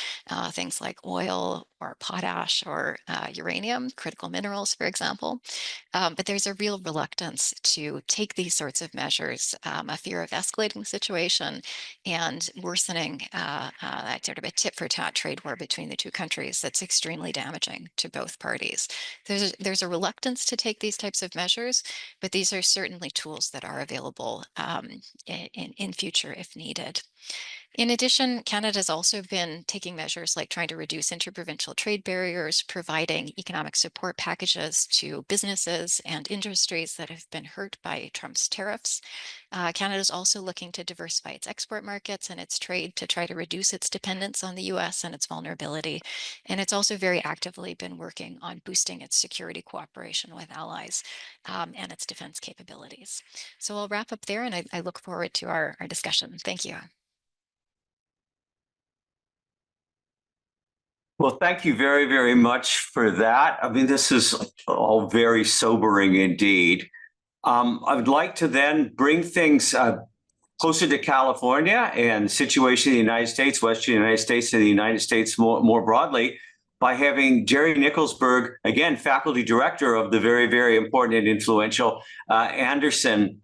things like oil or potash or uranium, critical minerals, for example. But there's a real reluctance to take these sorts of measures, a fear of escalating the situation and worsening sort of a tit-for-tat trade war between the two countries that's extremely damaging to both parties. There's a reluctance to take these types of measures, but these are certainly tools that are available in future if needed. In addition, Canada has also been taking measures like trying to reduce interprovincial trade barriers, providing economic support packages to businesses and industries that have been hurt by Trump's tariffs. Canada is also looking to diversify its export markets and its trade to try to reduce its dependence on the US and its vulnerability. And it's also very actively been working on boosting its security cooperation with allies and its defense capabilities. So I'll wrap up there, and I look forward to our discussion. Thank you. Well, thank you very, very much for that. I mean, this is all very sobering indeed. I would like to then bring things closer to California and the situation in the United States, Western United States, and the United States more broadly, by having Jerry Nickelsburg, again, faculty director of the very, very important and influential Anderson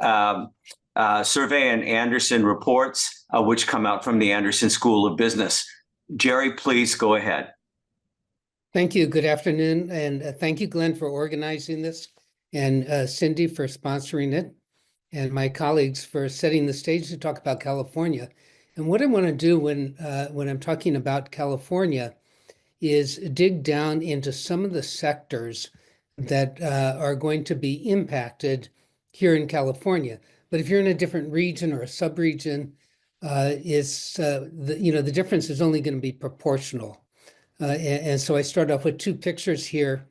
survey and Anderson reports, which come out from the Anderson School of Business. Jerry, please go ahead. Thank you. Good afternoon. And thank you, Glenn, for organizing this, and Cindy for sponsoring it, and my colleagues for setting the stage to talk about California. And what I want to do when I'm talking about California is dig down into some of the sectors that are going to be impacted here in California. But if you're in a different region or a sub-region, the difference is only going to be proportional. And so I start off with two pictures here.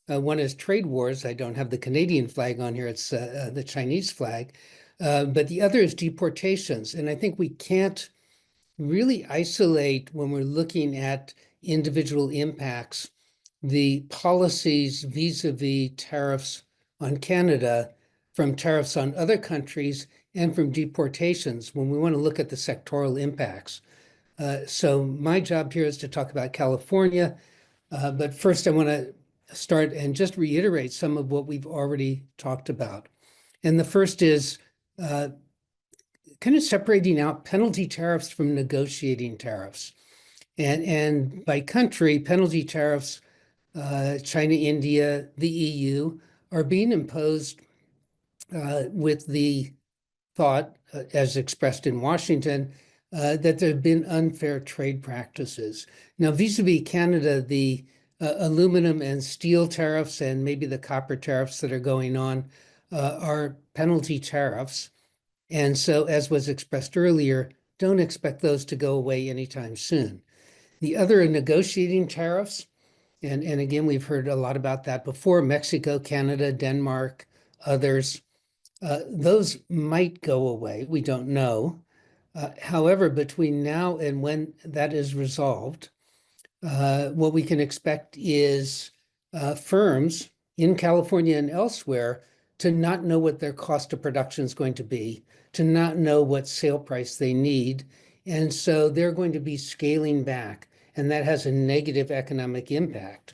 One is trade wars. I don't have the Canadian flag on here. It's the Chinese flag. But the other is deportations. And I think we can't really isolate, when we're looking at individual impacts, the policies vis-a-vis tariffs on Canada from tariffs on other countries and from deportations when we want to look at the sectoral impacts. So my job here is to talk about California, but first I want to start and just reiterate some of what we've already talked about. And the first is kind of separating out penalty tariffs from negotiating tariffs. And by country, penalty tariffs, China, India, the EU, are being imposed with the thought, as expressed in Washington, that there have been unfair trade practices. Now, vis-a-vis Canada, the aluminum and steel tariffs and maybe the copper tariffs that are going on are penalty tariffs. And so, as was expressed earlier, don't expect those to go away anytime soon. The other are negotiating tariffs. And again, we've heard a lot about that before. Mexico, Canada, Denmark, others. Those might go away. We don't know. However, between now and when that is resolved, what we can expect is firms in California and elsewhere to not know what their cost of production is going to be, to not know what sale price they need. And so they're going to be scaling back, and that has a negative economic impact.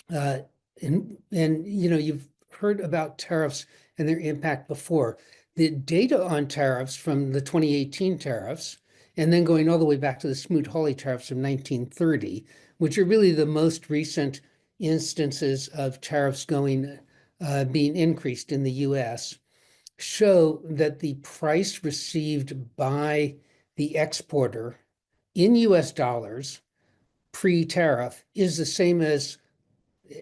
And you know, you've heard about tariffs and their impact before. The data on tariffs from the 2018 tariffs, and then going all the way back to the Smoot-Hawley tariffs of 1930, which are really the most recent instances of tariffs being increased in the US, show that the price received by the exporter in US dollars pre-tariff is the same as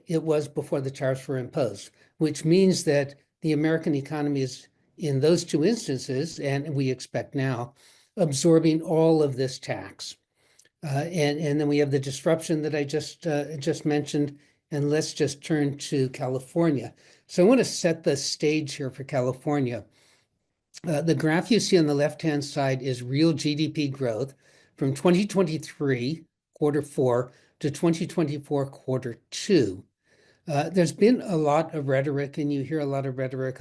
it was before the tariffs were imposed, which means that the American economy is, in those two instances, and we expect now, absorbing all of this tax. And then we have the disruption that I just mentioned, and let's just turn to California. So I want to set the stage here for California. The graph you see on the left-hand side is real GDP growth from 2023, quarter 4, to 2024, quarter 2. There's been a lot of rhetoric, and you hear a lot of rhetoric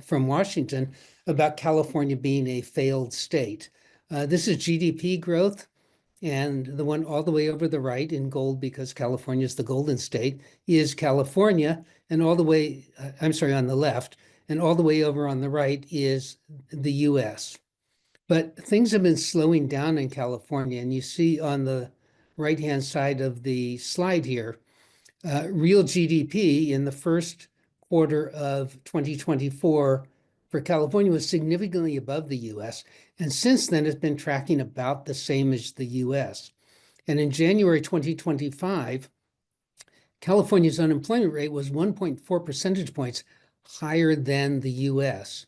from Washington about California being a failed state. This is GDP growth, and the one all the way over the right in gold, because California is the golden state, is California, and all the way, on the left, and all the way over on the right is the US. But things have been slowing down in California, and you see on the right-hand side of the slide here, real GDP in the first quarter of 2024 for California was significantly above the US. And since then, it's been tracking about the same as the US. And in January 2025, California's unemployment rate was 1.4 percentage points higher than the US.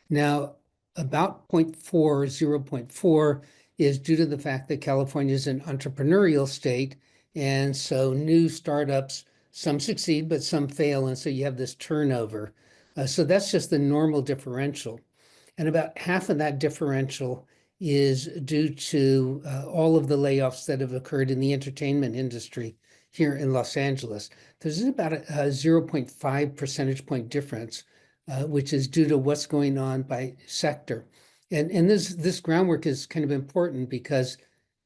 Now, about 0.4 is due to the fact that California is an entrepreneurial state. And so new startups, some succeed, but some fail. And so you have this turnover. So that's just the normal differential. And about half of that differential is due to all of the layoffs that have occurred in the entertainment industry here in Los Angeles. There's about a 0.5 percentage point difference, which is due to what's going on by sector. And this groundwork is kind of important because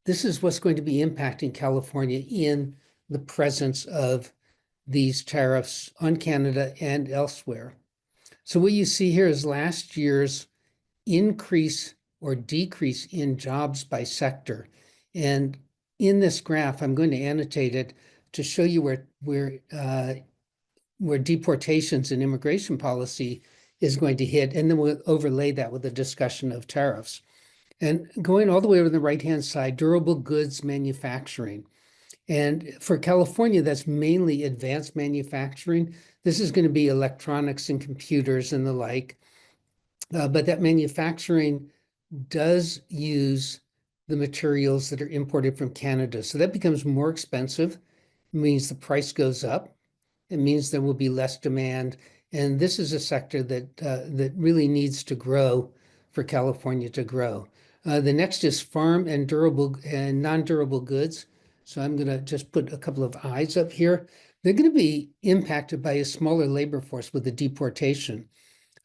this is what's going to be impacting California in the presence of these tariffs on Canada and elsewhere. So what you see here is last year's increase or decrease in jobs by sector. And in this graph, I'm going to annotate it to show you where deportations and immigration policy is going to hit, and then we'll overlay that with a discussion of tariffs. And going all the way over the right-hand side, durable goods manufacturing. And for California, that's mainly advanced manufacturing. This is going to be electronics and computers and the like. But that manufacturing does use the materials that are imported from Canada. So that becomes more expensive. It means the price goes up. It means there will be less demand. And this is a sector that really needs to grow for California to grow. The next is farm and durable and non-durable goods. So I'm going to just put a couple of eyes up here. They're going to be impacted by a smaller labor force with the deportation.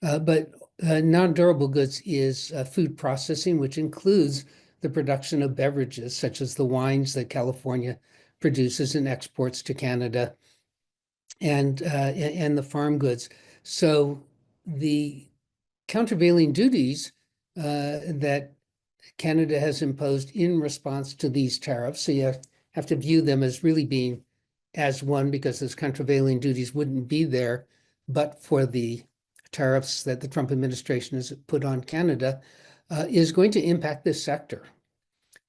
But non-durable goods is food processing, which includes the production of beverages, such as the wines that California produces and exports to Canada, and the farm goods. So the countervailing duties that Canada has imposed in response to these tariffs, so you have to view them as really being as one, because those countervailing duties wouldn't be there but for the tariffs that the Trump administration has put on Canada, is going to impact this sector.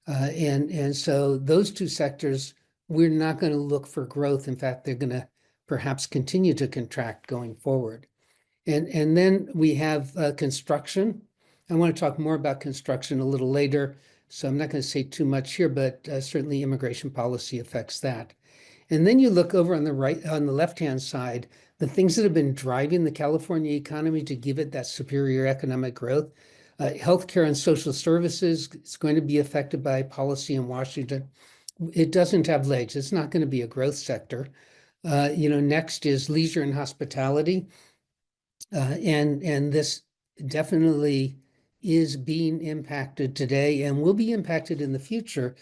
And so those two sectors, we're not going to look for growth. In fact, they're going to perhaps continue to contract going forward. And then we have construction. I want to talk more about construction a little later, So I'm not going to say too much here, but certainly immigration policy affects that. And then you look over on the right, on the left-hand side, the things that have been driving the California economy to give it that superior economic growth. Healthcare and social services is going to be affected by policy in Washington. It doesn't have legs. It's not going to be a growth sector. Next is leisure and hospitality. And this definitely is being impacted today and will be impacted in the future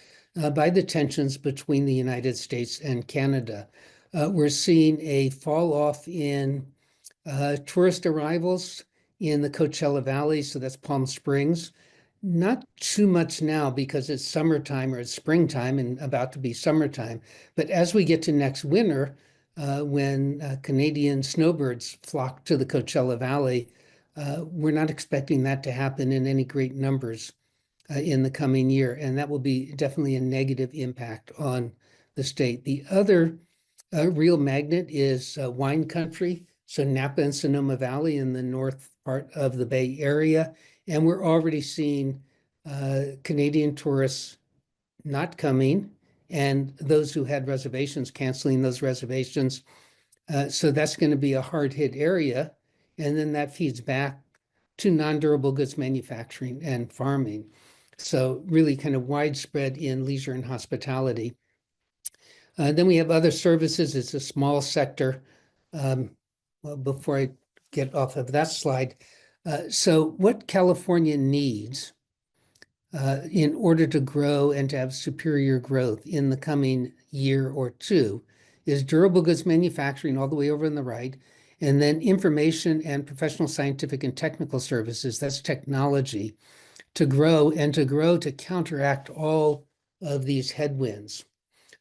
by the tensions between the United States and Canada. We're seeing a fall off in tourist arrivals in the Coachella Valley, so that's Palm Springs. Not too much now because it's summertime or it's springtime and about to be summertime. But as we get to next winter, when Canadian snowbirds flock to the Coachella Valley, we're not expecting that to happen in any great numbers in the coming year. And that will be definitely a negative impact on the state. The other real magnet is wine country. So Napa and Sonoma Valley in the north part of the Bay Area. And we're already seeing Canadian tourists not coming and those who had reservations canceling those reservations. So that's going to be a hard hit area. And then that feeds back to non-durable goods manufacturing and farming. So really kind of widespread in leisure and hospitality. Then we have other services. It's a small sector. Well, before I get off of that slide, so what California needs in order to grow and to have superior growth in the coming year or two is durable goods manufacturing all the way over on the right, and then information and professional scientific and technical services, that's technology, to grow to counteract all of these headwinds.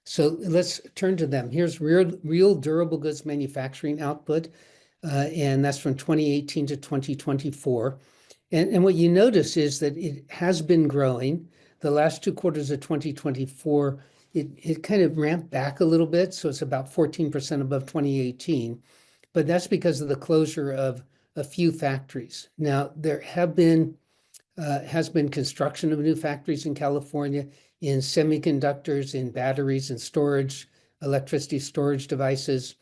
So let's turn to them. Here's real durable goods manufacturing output, and that's from 2018 to 2024. And what you notice is that it has been growing. The last 2 quarters of 2024, it kind of ramped back a little bit. So it's about 14% above 2018. But that's because of the closure of a few factories. Now, there has been construction of new factories in California in semiconductors, in batteries, in storage, electricity storage devices,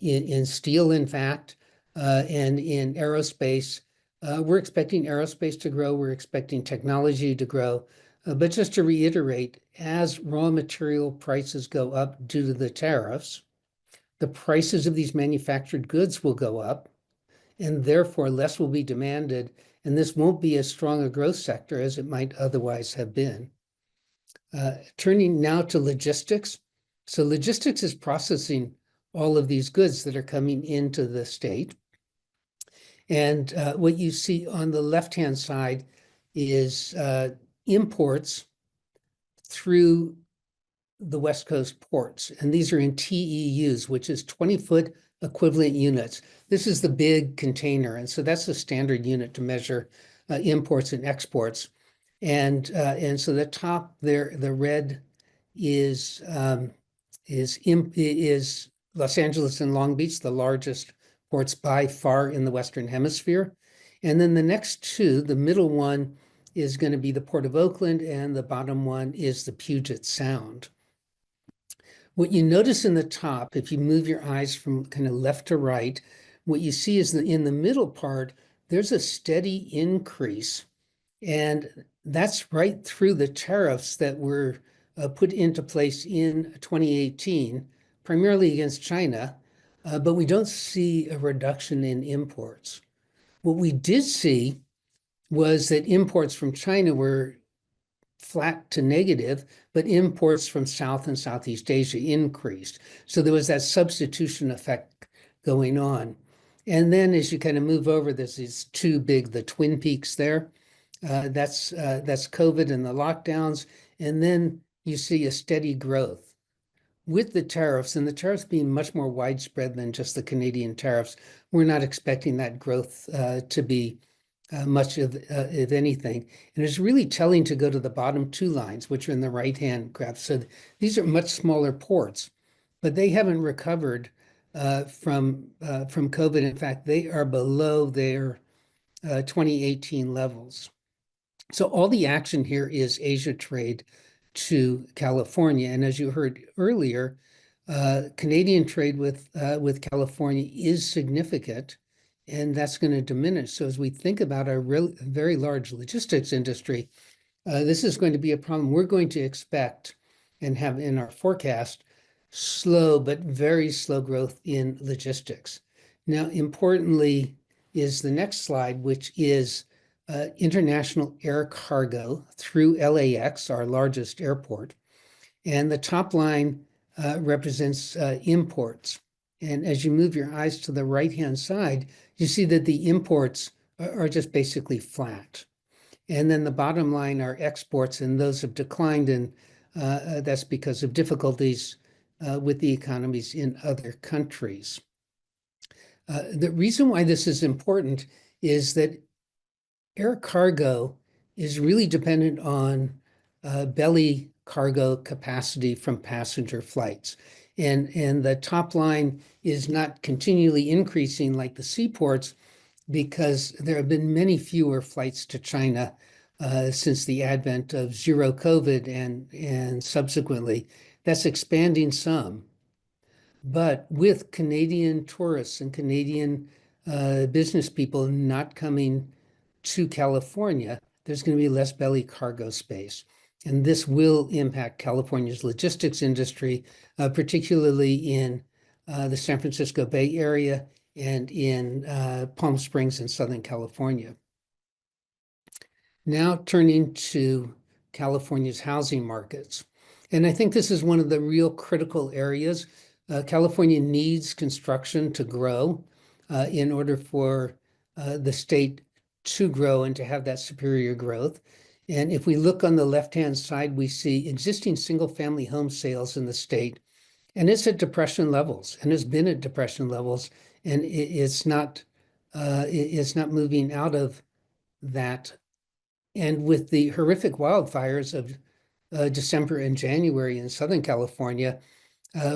in steel, in fact, and in aerospace. We're expecting aerospace to grow. We're expecting technology to grow. But just to reiterate, as raw material prices go up due to the tariffs, the prices of these manufactured goods will go up, and therefore less will be demanded. And this won't be as strong a growth sector as it might otherwise have been. Turning now to logistics. So logistics is processing all of these goods that are coming into the state. And what you see on the left-hand side is imports through the West Coast ports. And these are in TEUs, which is 20-foot equivalent units. This is the big container. And so that's the standard unit to measure imports and exports. And so the top there, the red is Los Angeles and Long Beach, the largest ports by far in the Western Hemisphere. And then the next two, the middle one is going to be the Port of Oakland, and the bottom one is the Puget Sound. What you notice in the top, if you move your eyes from kind of left to right, what you see is that in the middle part, there's a steady increase. And that's right through the tariffs that were put into place in 2018, primarily against China, but we don't see a reduction in imports. What we did see was that imports from China were flat to negative, but imports from South and Southeast Asia increased. So there was that substitution effect going on. And then as you kind of move over, there's these two big, the twin peaks there. That's COVID and the lockdowns. And then you see a steady growth. With the tariffs, and the tariffs being much more widespread than just the Canadian tariffs, we're not expecting that growth to be much of anything. And it's really telling to go to the bottom two lines, which are in the right-hand graph. So these are much smaller ports, but they haven't recovered from COVID. In fact, they are below their 2018 levels. So all the action here is Asia trade to California. And as you heard earlier, Canadian trade with California is significant, and that's going to diminish. So as we think about our very large logistics industry, this is going to be a problem. We're going to expect and have in our forecast slow but very slow growth in logistics. Now, importantly is the next slide, which is international air cargo through LAX, our largest airport. And the top line represents imports. And as you move your eyes to the right-hand side, you see that the imports are just basically flat. And then the bottom line are exports, and those have declined, and that's because of difficulties with the economies in other countries. The reason why this is important is that air cargo is really dependent on belly cargo capacity from passenger flights. And the top line is not continually increasing like the seaports, because there have been many fewer flights to China since the advent of zero COVID and subsequently. That's expanding some. But with Canadian tourists and Canadian business people not coming to California, there's going to be less belly cargo space. And this will impact California's logistics industry, particularly in the San Francisco Bay Area and in Palm Springs in Southern California. Now turning to California's housing markets. And I think this is one of the real critical areas. California needs construction to grow in order for the state to grow and to have that superior growth. And if we look on the left-hand side, we see existing single-family home sales in the state, and it's at depression levels, and has been at depression levels, and it's not moving out of that. And with the horrific wildfires of December and January in Southern California,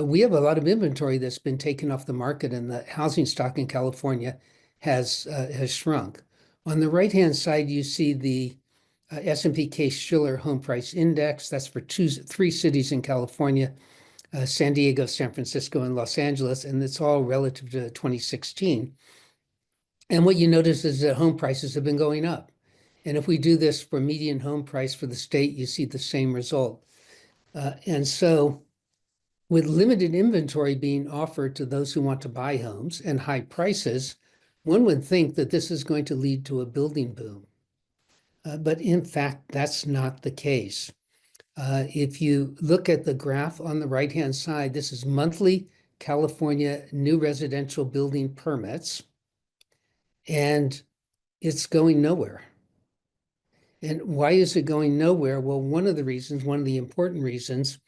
we have a lot of inventory that's been taken off the market, and the housing stock in California has shrunk. On the right-hand side, you see the S&P Case-Shiller Home Price Index. That's for three cities in California, San Diego, San Francisco, and Los Angeles, and it's all relative to 2016. And what you notice is that home prices have been going up. And if we do this for median home price for the state, you see the same result. And so with limited inventory being offered to those who want to buy homes and high prices, one would think that this is going to lead to a building boom. But in fact, that's not the case. If you look at the graph on the right-hand side, this is monthly California new residential building permits, and it's going nowhere. And why is it going nowhere? Well, one of the important reasons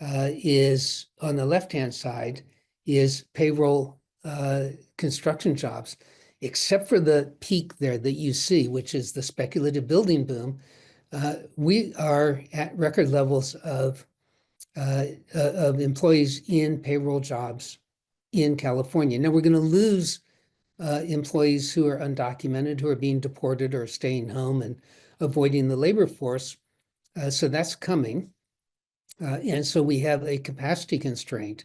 is on the left-hand side is payroll construction jobs. Except for the peak there that you see, which is the speculative building boom, we are at record levels of employees in payroll jobs in California. Now we're going to lose employees who are undocumented, who are being deported or staying home and avoiding the labor force. So that's coming. And so we have a capacity constraint.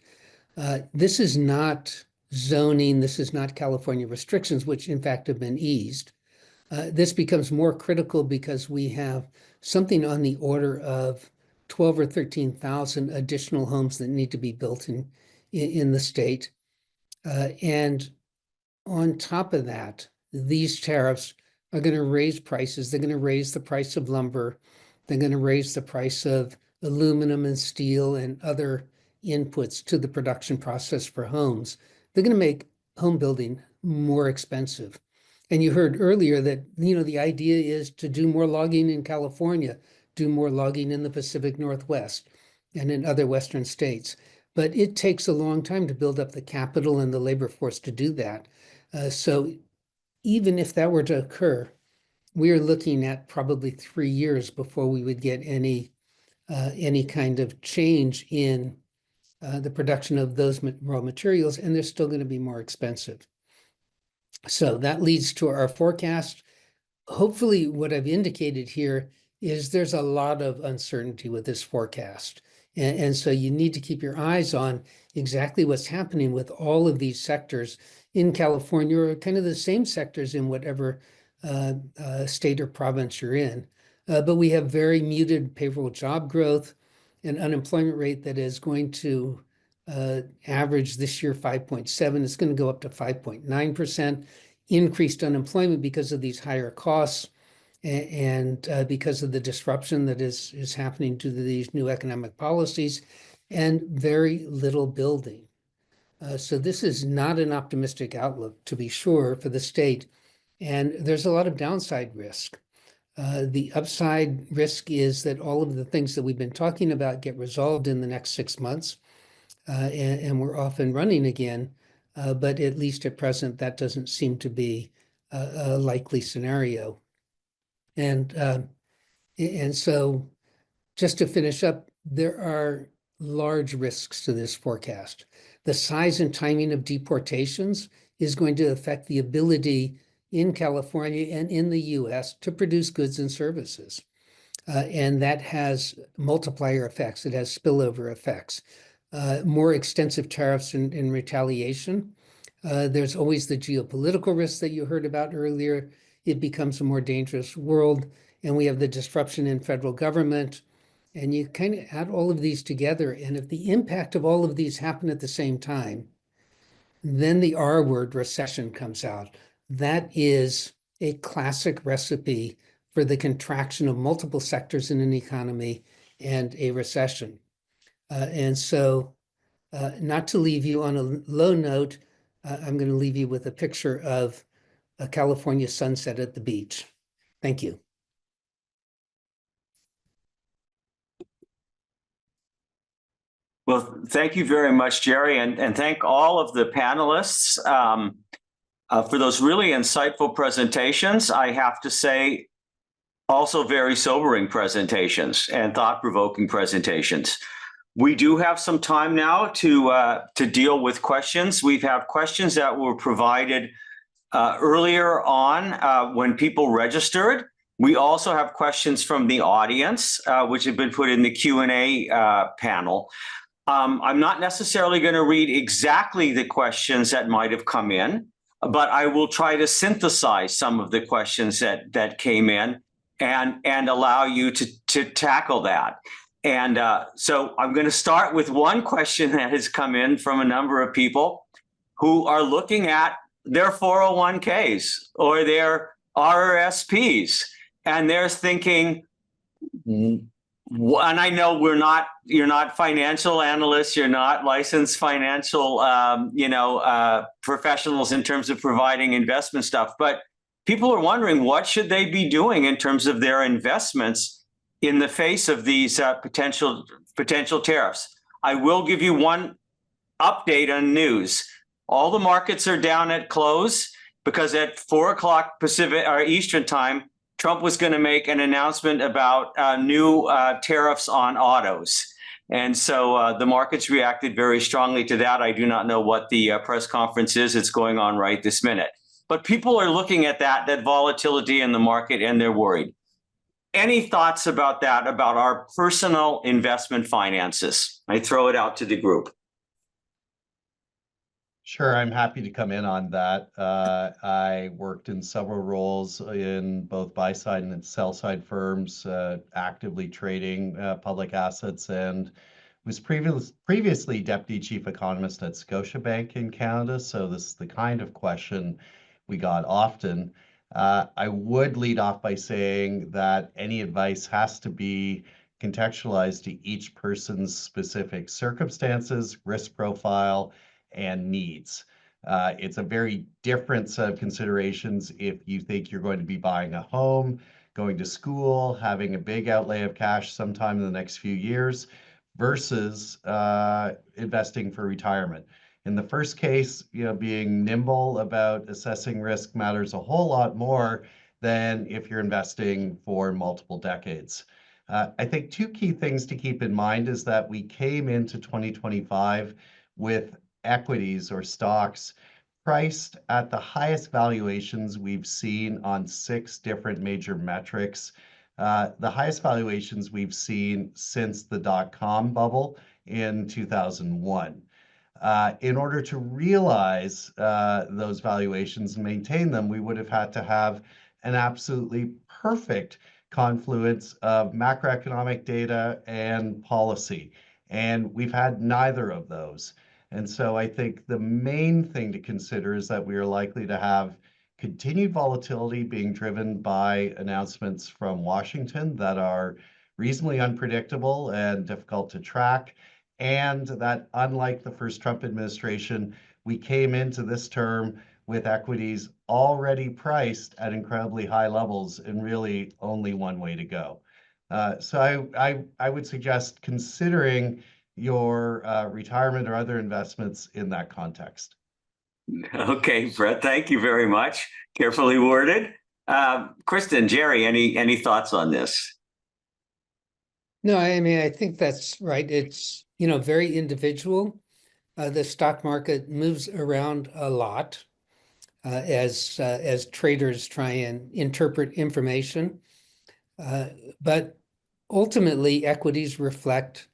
This is not zoning, this is not California restrictions, which in fact have been eased. This becomes more critical because we have something on the order of 12 or 13,000 additional homes that need to be built in the state. And on top of that, these tariffs are going to raise prices. They're going to raise the price of lumber. They're going to raise the price of aluminum and steel and other inputs to the production process for homes. They're going to make home building more expensive. And you heard earlier that, the idea is to do more logging in California, do more logging in the Pacific Northwest and in other Western states. But it takes a long time to build up the capital and the labor force to do that. So even if that were to occur, we are looking at probably 3 years before we would get any kind of change in the production of those raw materials, and they're still going to be more expensive. So that leads to our forecast. hopefully what I've indicated here is there's a lot of uncertainty with this forecast. And so you need to keep your eyes on exactly what's happening with all of these sectors in California, or kind of the same sectors in whatever state or province you're in. But we have very muted payroll job growth, an unemployment rate that is going to average this year 5.7. It's going to go up to 5.9%. Increased unemployment because of these higher costs and because of the disruption that is happening to these new economic policies, and very little building. So this is not an optimistic outlook, to be sure, for the state. And there's a lot of downside risk. The upside risk is that all of the things that we've been talking about get resolved in the next 6 months, and we're off and running again. But at least at present, that doesn't seem to be a likely scenario. And so just to finish up, there are large risks to this forecast. The size and timing of deportations is going to affect the ability in California and in the US to produce goods and services. And that has multiplier effects. It has spillover effects. More extensive tariffs in retaliation. There's always the geopolitical risk that you heard about earlier. It becomes a more dangerous world. And we have the disruption in federal government. And you kind of add all of these together. And if the impact of all of these happen at the same time, then the R word, recession, comes out. That is a classic recipe for the contraction of multiple sectors in an economy and a recession. And so not to leave you on a low note, I'm going to leave you with a picture of a California sunset at the beach. Thank you. Well, thank you very much, Jerry, and thank all of the panelists for those really insightful presentations. I have to say, also very sobering presentations and thought-provoking presentations. We do have some time now to deal with questions. We have questions that were provided earlier on when people registered. We also have questions from the audience, which have been put in the Q&A panel. I'm not necessarily going to read exactly the questions that might have come in, but I will try to synthesize some of the questions that came in and allow you to tackle that. And so I'm going to start with one question that has come in from a number of people who are looking at their 401ks or their RRSPs, and they're thinking, and I know you're not financial analysts, you're not licensed financial, professionals in terms of providing investment stuff, but people are wondering what should they be doing in terms of their investments in the face of these potential tariffs. I will give you one update on news. All the markets are down at close because at 4 o'clock Pacific or Eastern time, Trump was going to make an announcement about new tariffs on autos. And so the markets reacted very strongly to that. I do not know what the press conference is. It's going on right this minute. But people are looking at that volatility in the market, and they're worried. Any thoughts about that, about our personal investment finances? I throw it out to the group. Sure, I'm happy to come in on that. I worked in several roles in both buy-side and sell-side firms, actively trading public assets, and was previously Deputy Chief Economist at Scotiabank in Canada. So this is the kind of question we got often. I would lead off by saying that any advice has to be contextualized to each person's specific circumstances, risk profile, and needs. It's a very different set of considerations if you think you're going to be buying a home, going to school, having a big outlay of cash sometime in the next few years, versus investing for retirement. In the first case, being nimble about assessing risk matters a whole lot more than if you're investing for multiple decades. I think two key things to keep in mind is that we came into 2025 with equities or stocks priced at the highest valuations we've seen on 6 different major metrics, the highest valuations we've seen since the dot-com bubble in 2001. In order to realize those valuations and maintain them, we would have had to have an absolutely perfect confluence of macroeconomic data and policy. And we've had neither of those. And so I think the main thing to consider is that we are likely to have continued volatility being driven by announcements from Washington that are reasonably unpredictable and difficult to track. And that unlike the first Trump administration, we came into this term with equities already priced at incredibly high levels and really only one way to go. So I would suggest considering your retirement or other investments in that context. Okay, Brett, thank you very much. Carefully worded. Kristen, Jerry, any thoughts on this? No, I mean, I think that's right. It's, very individual. The stock market moves around a lot as traders try and interpret information. But ultimately, equities reflect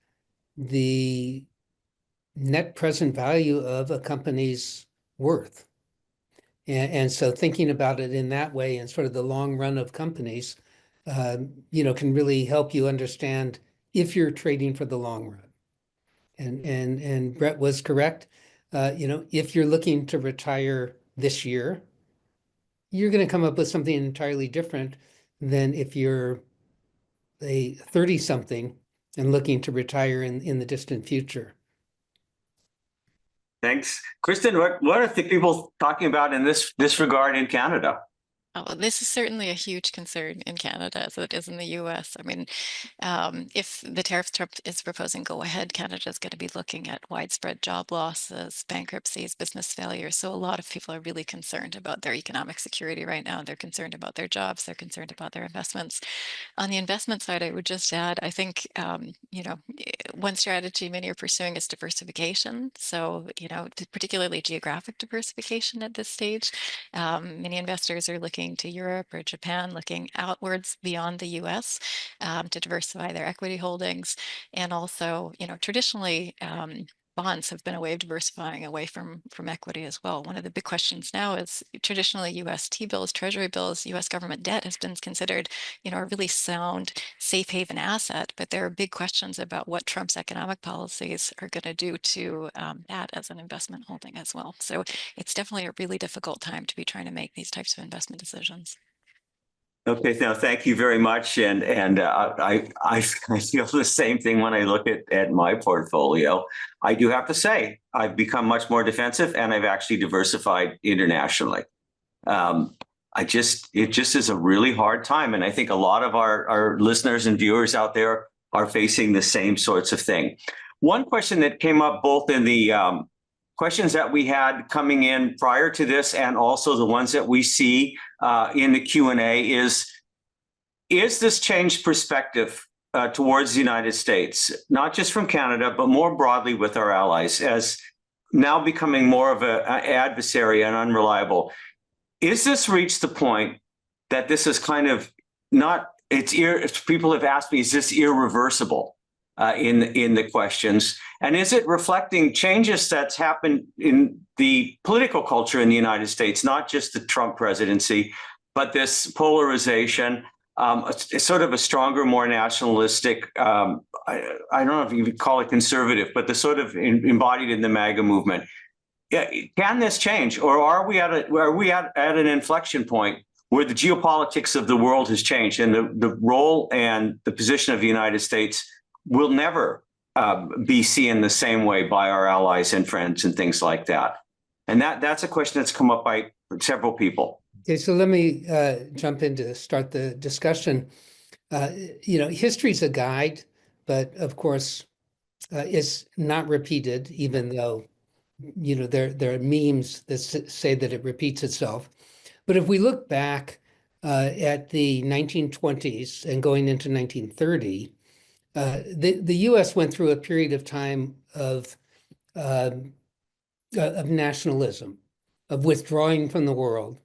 the net present value of a company's worth. And so thinking about it in that way and sort of the long run of companies, can really help you understand if you're trading for the long run. And Brett was correct. If you're looking to retire this year, you're going to come up with something entirely different than if you're a 30-something and looking to retire in the distant future. Thanks. Kristen, what are the people talking about in this regard in Canada? Oh, this is certainly a huge concern in Canada as it is in the US. I mean, if the tariffs Trump is proposing go ahead, Canada is going to be looking at widespread job losses, bankruptcies, business failures. So a lot of people are really concerned about their economic security right now. They're concerned about their jobs. They're concerned about their investments. On the investment side, I would just add, I think, one strategy many are pursuing is diversification. So, particularly geographic diversification at this stage. Many investors are looking to Europe or Japan, looking outwards beyond the US to diversify their equity holdings. And also, traditionally, bonds have been a way of diversifying away from equity as well. One of the big questions now is traditionally US T-bills, Treasury bills, US government debt has been considered, a really sound, safe haven asset. But there are big questions about what Trump's economic policies are going to do to that as an investment holding as well. So it's definitely a really difficult time to be trying to make these types of investment decisions. Okay, no, thank you very much. And I feel the same thing when I look at my portfolio. I do have to say I've become much more defensive and I've actually diversified internationally. It just is a really hard time. And I think a lot of our listeners and viewers out there are facing the same sorts of thing. One question that came up both in the questions that we had coming in prior to this and also the ones that we see in the Q&A is this changed perspective towards the United States, not just from Canada, but more broadly with our allies, as now becoming more of an adversary and unreliable? Is this reached the point that this is kind of not, people have asked me, is this irreversible in the questions? And is it reflecting changes that's happened in the political culture in the United States, not just the Trump presidency, but this polarization, sort of a stronger, more nationalistic, I don't know if you would call it conservative, but the sort of embodied in the MAGA movement. Can this change, or are we at an inflection point where the geopolitics of the world has changed and the role and the position of the United States will never be seen the same way by our allies and friends and things like that? And that's a question that's come up by several people. Okay, so let me jump in to start the discussion. History's a guide, but of course, it's not repeated, even though, there are memes that say that it repeats itself. But if we look back at the 1920s and going into 1930, the U.S. went through a period of time of nationalism. of withdrawing from the world.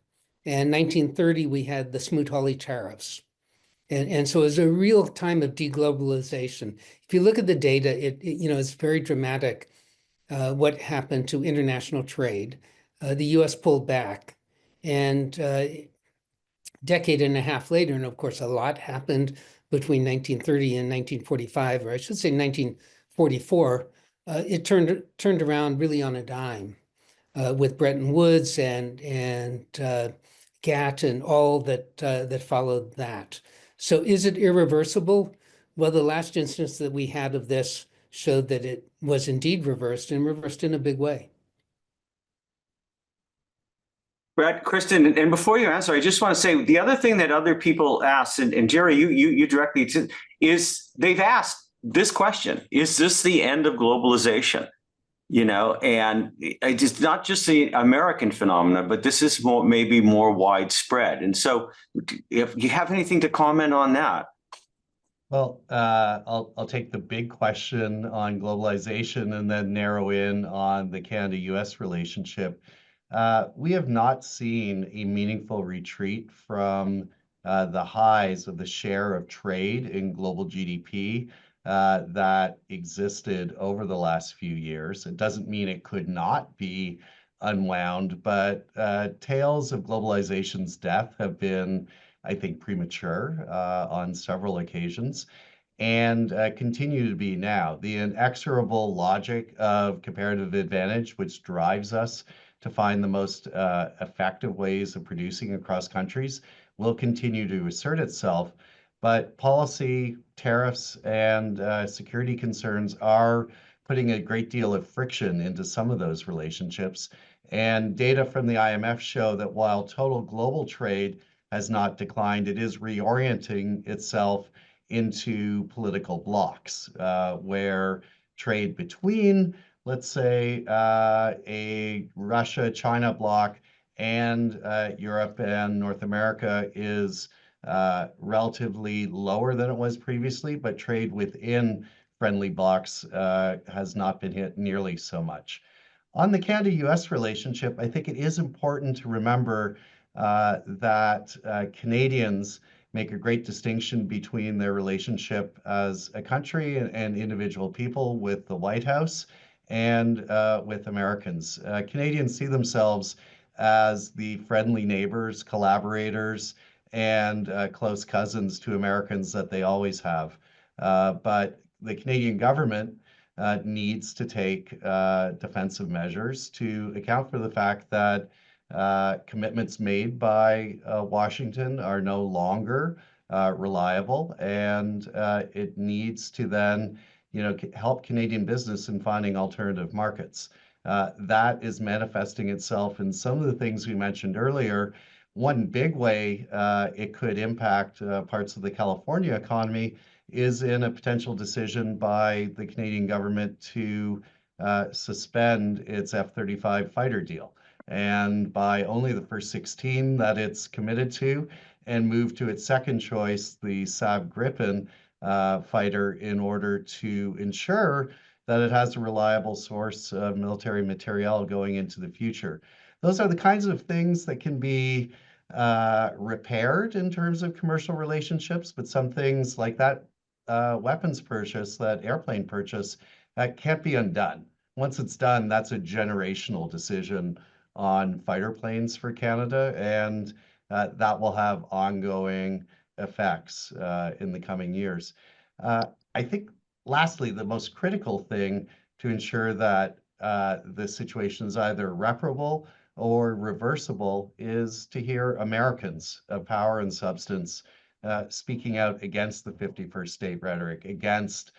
And 1930, we had the Smoot-Hawley tariffs. And so it was a real time of deglobalization. If you look at the data, it's very dramatic what happened to international trade. The US pulled back, and decade and a half later, and of course a lot happened between 1930 and 1945, or I should say 1944, it turned around really on a dime with Bretton Woods and GATT and all that followed that. So is it irreversible? Well, the last instance that we had of this showed that it was indeed reversed, and reversed in a big way. Brett, Kristen, and before you answer, I just want to say the other thing that other people ask, and Jerry, you directly is they've asked this question: is this the end of globalization? And it's not just the American phenomena, but this is maybe more widespread. And so, if you have anything to comment on that. Well, I'll take the big question on globalization and then narrow in on the Canada-US relationship. We have not seen a meaningful retreat from the highs of the share of trade in global GDP that existed over the last few years. It doesn't mean it could not be unwound, but tales of globalization's death have been, I think, premature on several occasions, and continue to be now. The inexorable logic of comparative advantage, which drives us to find the most effective ways of producing across countries, will continue to assert itself. But policy, tariffs, and security concerns are putting a great deal of friction into some of those relationships. And data from the IMF show that while total global trade has not declined, it is reorienting itself into political blocks where trade between, let's say, a Russia-China bloc and Europe and North America is relatively lower than it was previously, but trade within friendly blocs has not been hit nearly so much. On the Canada-US relationship, I think it is important to remember that Canadians make a great distinction between their relationship as a country and individual people with the White House and with Americans. Canadians see themselves as the friendly neighbors, collaborators, and close cousins to Americans that they always have. But the Canadian government needs to take defensive measures to account for the fact that commitments made by Washington are no longer reliable, and it needs to then, help Canadian business in finding alternative markets. That is manifesting itself in some of the things we mentioned earlier. One big way it could impact parts of the California economy is in a potential decision by the Canadian government to suspend its F-35 fighter deal and buy only the first 16 that it's committed to and move to its second choice, the Saab Gripen fighter, in order to ensure that it has a reliable source of military materiel going into the future. Those are the kinds of things that can be repaired in terms of commercial relationships, but some things like that weapons purchase, that airplane purchase, that can't be undone. Once it's done, that's a generational decision on fighter planes for Canada, and that will have ongoing effects in the coming years. I think, lastly, the most critical thing to ensure that the situation is either reparable or reversible is to hear Americans of power and substance speaking out against the 51st state rhetoric, against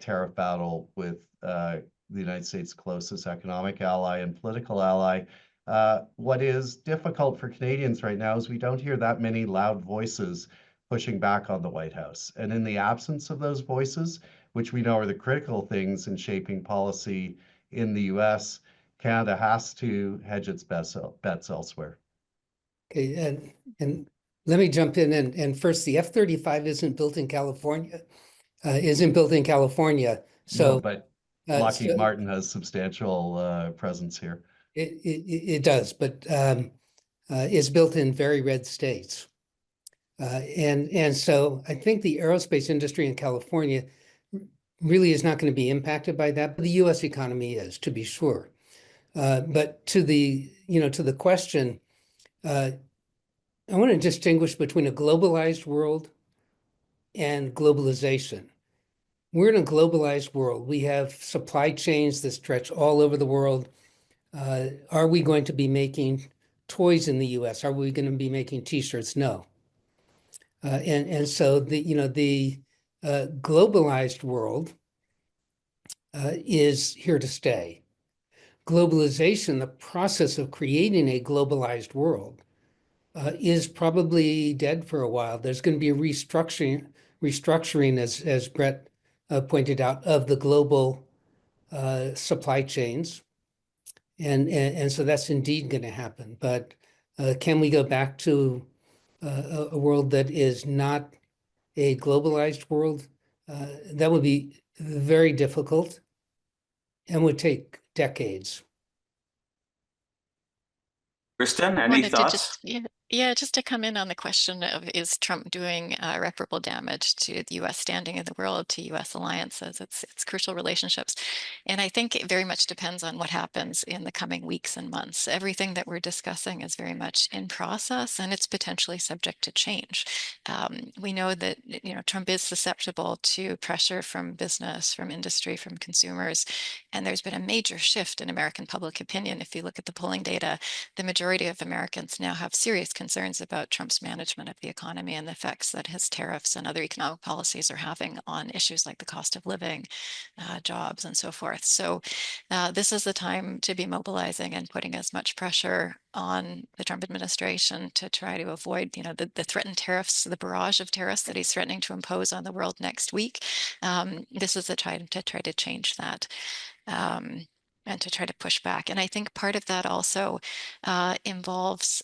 tariff battle with the United States' closest economic ally and political ally. What is difficult for Canadians right now is we don't hear that many loud voices pushing back on the White House. And in the absence of those voices, which we know are the critical things in shaping policy in the US, Canada has to hedge its bets elsewhere. Okay, and let me jump in. And first, the F-35 isn't built in California. So No, but Lockheed Martin has substantial presence here. It does, but it's built in very red states. And so I think the aerospace industry in California really is not going to be impacted by that, but the US economy is, to be sure. But to the question, I want to distinguish between a globalized world and globalization. We're in a globalized world. We have supply chains that stretch all over the world. Are we going to be making toys in the US? Are we going to be making t-shirts? No. And so the globalized world is here to stay. Globalization, the process of creating a globalized world, is probably dead for a while. There's going to be a restructuring, as Brett pointed out, of the global supply chains. And so that's indeed going to happen. But can we go back to a world that is not a globalized world? That would be very difficult and would take decades. Kristen, any Wanted to thoughts? just to come in on the question of, is Trump doing irreparable damage to the U.S. standing in the world, to U.S. alliances, its crucial relationships? And I think it very much depends on what happens in the coming weeks and months. Everything that we're discussing is very much in process, and it's potentially subject to change. We know that Trump is susceptible to pressure from business, from industry, from consumers, and there's been a major shift in American public opinion. If you look at the polling data, the majority of Americans now have serious concerns about Trump's management of the economy and the effects that his tariffs and other economic policies are having on issues like the cost of living, jobs, and so forth. So this is the time to be mobilizing and putting as much pressure on the Trump administration to try to avoid, the threatened tariffs, the barrage of tariffs that he's threatening to impose on the world next week. This is the time to try to change that. And to try to push back. And I think part of that also involves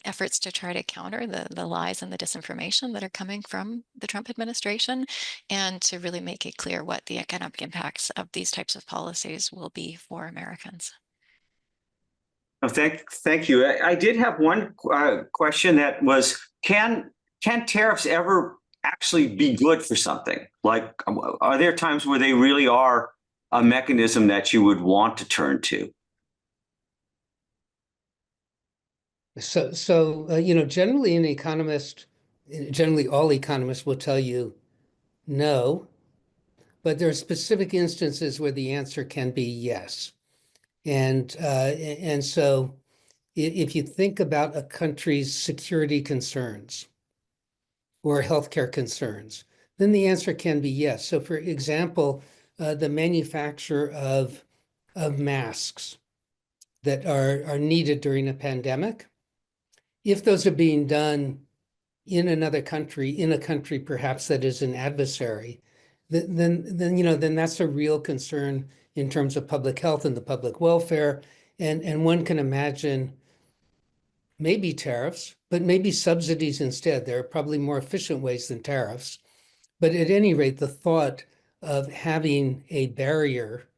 efforts to try to counter the lies and the disinformation that are coming from the Trump administration, and to really make it clear what the economic impacts of these types of policies will be for Americans. Oh, thank you. I did have one question that was, can tariffs ever actually be good for something? Like, are there times where they really are a mechanism that you would want to turn to? So generally generally all economists will tell you no, but there are specific instances where the answer can be yes. And so if you think about a country's security concerns or healthcare concerns, then the answer can be yes. So for example, the manufacture of masks that are needed during a pandemic, if those are being done in another country, in a country perhaps that is an adversary, then that's a real concern in terms of public health and the public welfare. And one can imagine maybe tariffs, but maybe subsidies instead. There are probably more efficient ways than tariffs. But at any rate, the thought of having a barrier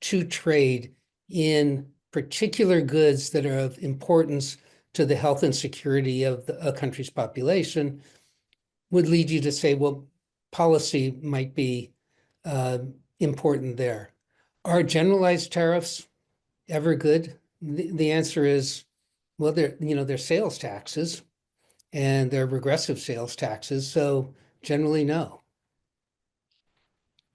to trade in particular goods that are of importance to the health and security of a country's population would lead you to say, well, policy might be important there. Are generalized tariffs ever good? The answer is, well, they're sales taxes, and they're regressive sales taxes, so generally no.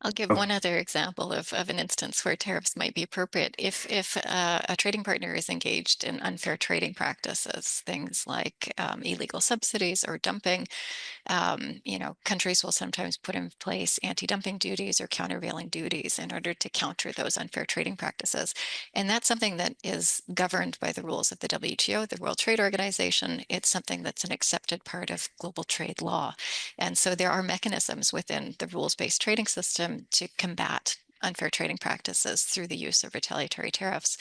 I'll give one other example of an instance where tariffs might be appropriate. If a trading partner is engaged in unfair trading practices, things like illegal subsidies or dumping, countries will sometimes put in place anti-dumping duties or countervailing duties in order to counter those unfair trading practices. And that's something that is governed by the rules of the WTO, the World Trade Organization. It's something that's an accepted part of global trade law. And so there are mechanisms within the rules-based trading system to combat unfair trading practices through the use of retaliatory tariffs.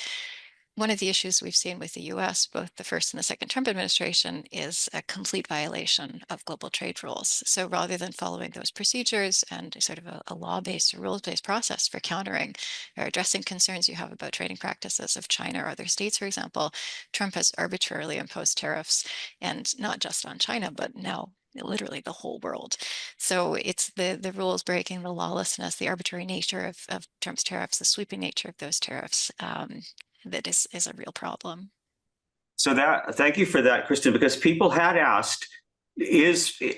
one of the issues we've seen with the US, both the first and the second Trump administration, is a complete violation of global trade rules. So rather than following those procedures and sort of a law-based or rules-based process for countering or addressing concerns you have about trading practices of China or other states, for example, Trump has arbitrarily imposed tariffs, and not just on China, but now literally the whole world. So it's the rules breaking, the lawlessness, the arbitrary nature of Trump's tariffs, the sweeping nature of those tariffs, that is a real problem. So thank you for that, Kristen, because people had asked,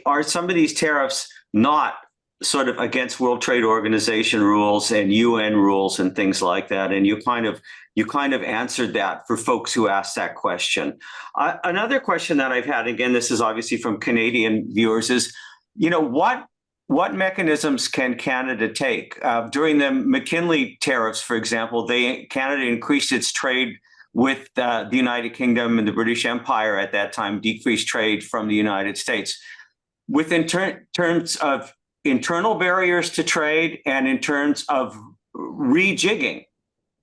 are some of these tariffs not sort of against World Trade Organization rules and UN rules and things like that? And you kind of answered that for folks who asked that question. Another question that I've had, again, this is obviously from Canadian viewers, is, what mechanisms can Canada take? During the McKinley tariffs, for example, Canada increased its trade with the United Kingdom and the British Empire at that time, decreased trade from the United States. In terms of internal barriers to trade and in terms of rejigging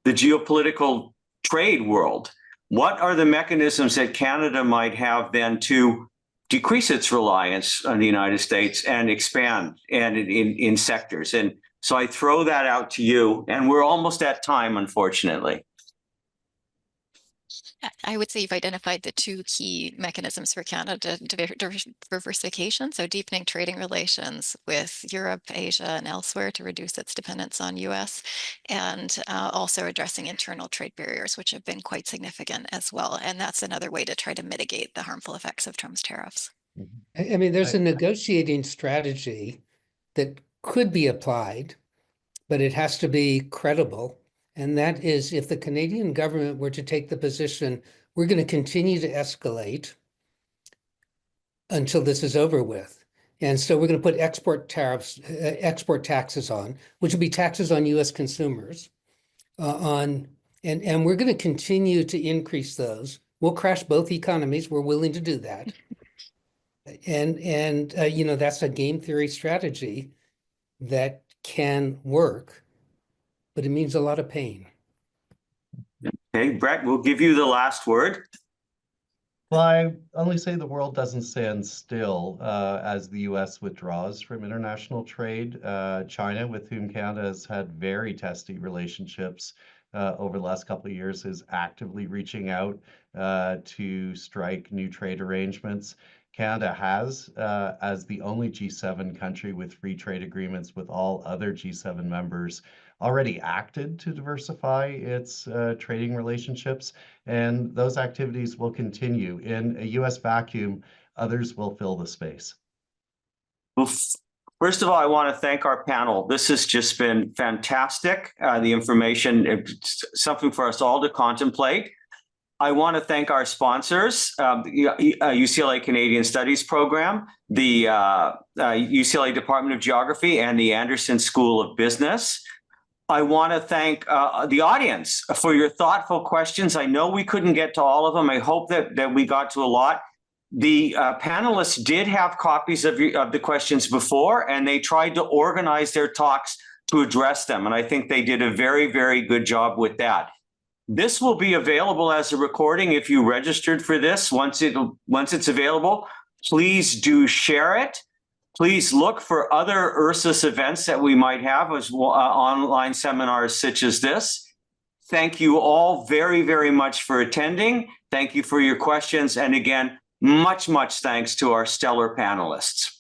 the geopolitical trade world, what are the mechanisms that Canada might have then to decrease its reliance on the United States and expand and in sectors? And so I throw that out to you, and we're almost at time, unfortunately. I would say you've identified the two key mechanisms for Canada: diversification, so deepening trading relations with Europe, Asia, and elsewhere to reduce its dependence on US, and also addressing internal trade barriers, which have been quite significant as well. And that's another way to try to mitigate the harmful effects of Trump's tariffs. I mean, there's a negotiating strategy that could be applied, but it has to be credible. And that is, if the Canadian government were to take the position, we're going to continue to escalate until this is over with. And so we're going to put export taxes on, which would be taxes on US consumers, and we're going to continue to increase those. We'll crash both economies. We're willing to do that. And that's a game theory strategy that can work, but it means a lot of pain. Okay, Brett, we'll give you the last word. Well, I only say the world doesn't stand still as the U.S. withdraws from international trade. China, with whom Canada has had very testy relationships over the last couple of years, is actively reaching out to strike new trade arrangements. Canada has, as the only G7 country with free trade agreements with all other G7 members, already acted to diversify its trading relationships, and those activities will continue. In a US vacuum, others will fill the space. Well, first of all, I want to thank our panel. This has just been fantastic. The information, it's something for us all to contemplate. I want to thank our sponsors, UCLA Canadian Studies Program, the UCLA Department of Geography, and the Anderson School of Business. I want to thank the audience for your thoughtful questions. I know we couldn't get to all of them. I hope that we got to a lot. The panelists did have copies of the questions before, and they tried to organize their talks to address them. And I think they did a very, very good job with that. This will be available as a recording if you registered for this. Once it's available, please do share it. Please look for other Ursus events that we might have as online seminars such as this. Thank you all very, very much for attending. Thank you for your questions. And again, much, much thanks to our stellar panelists.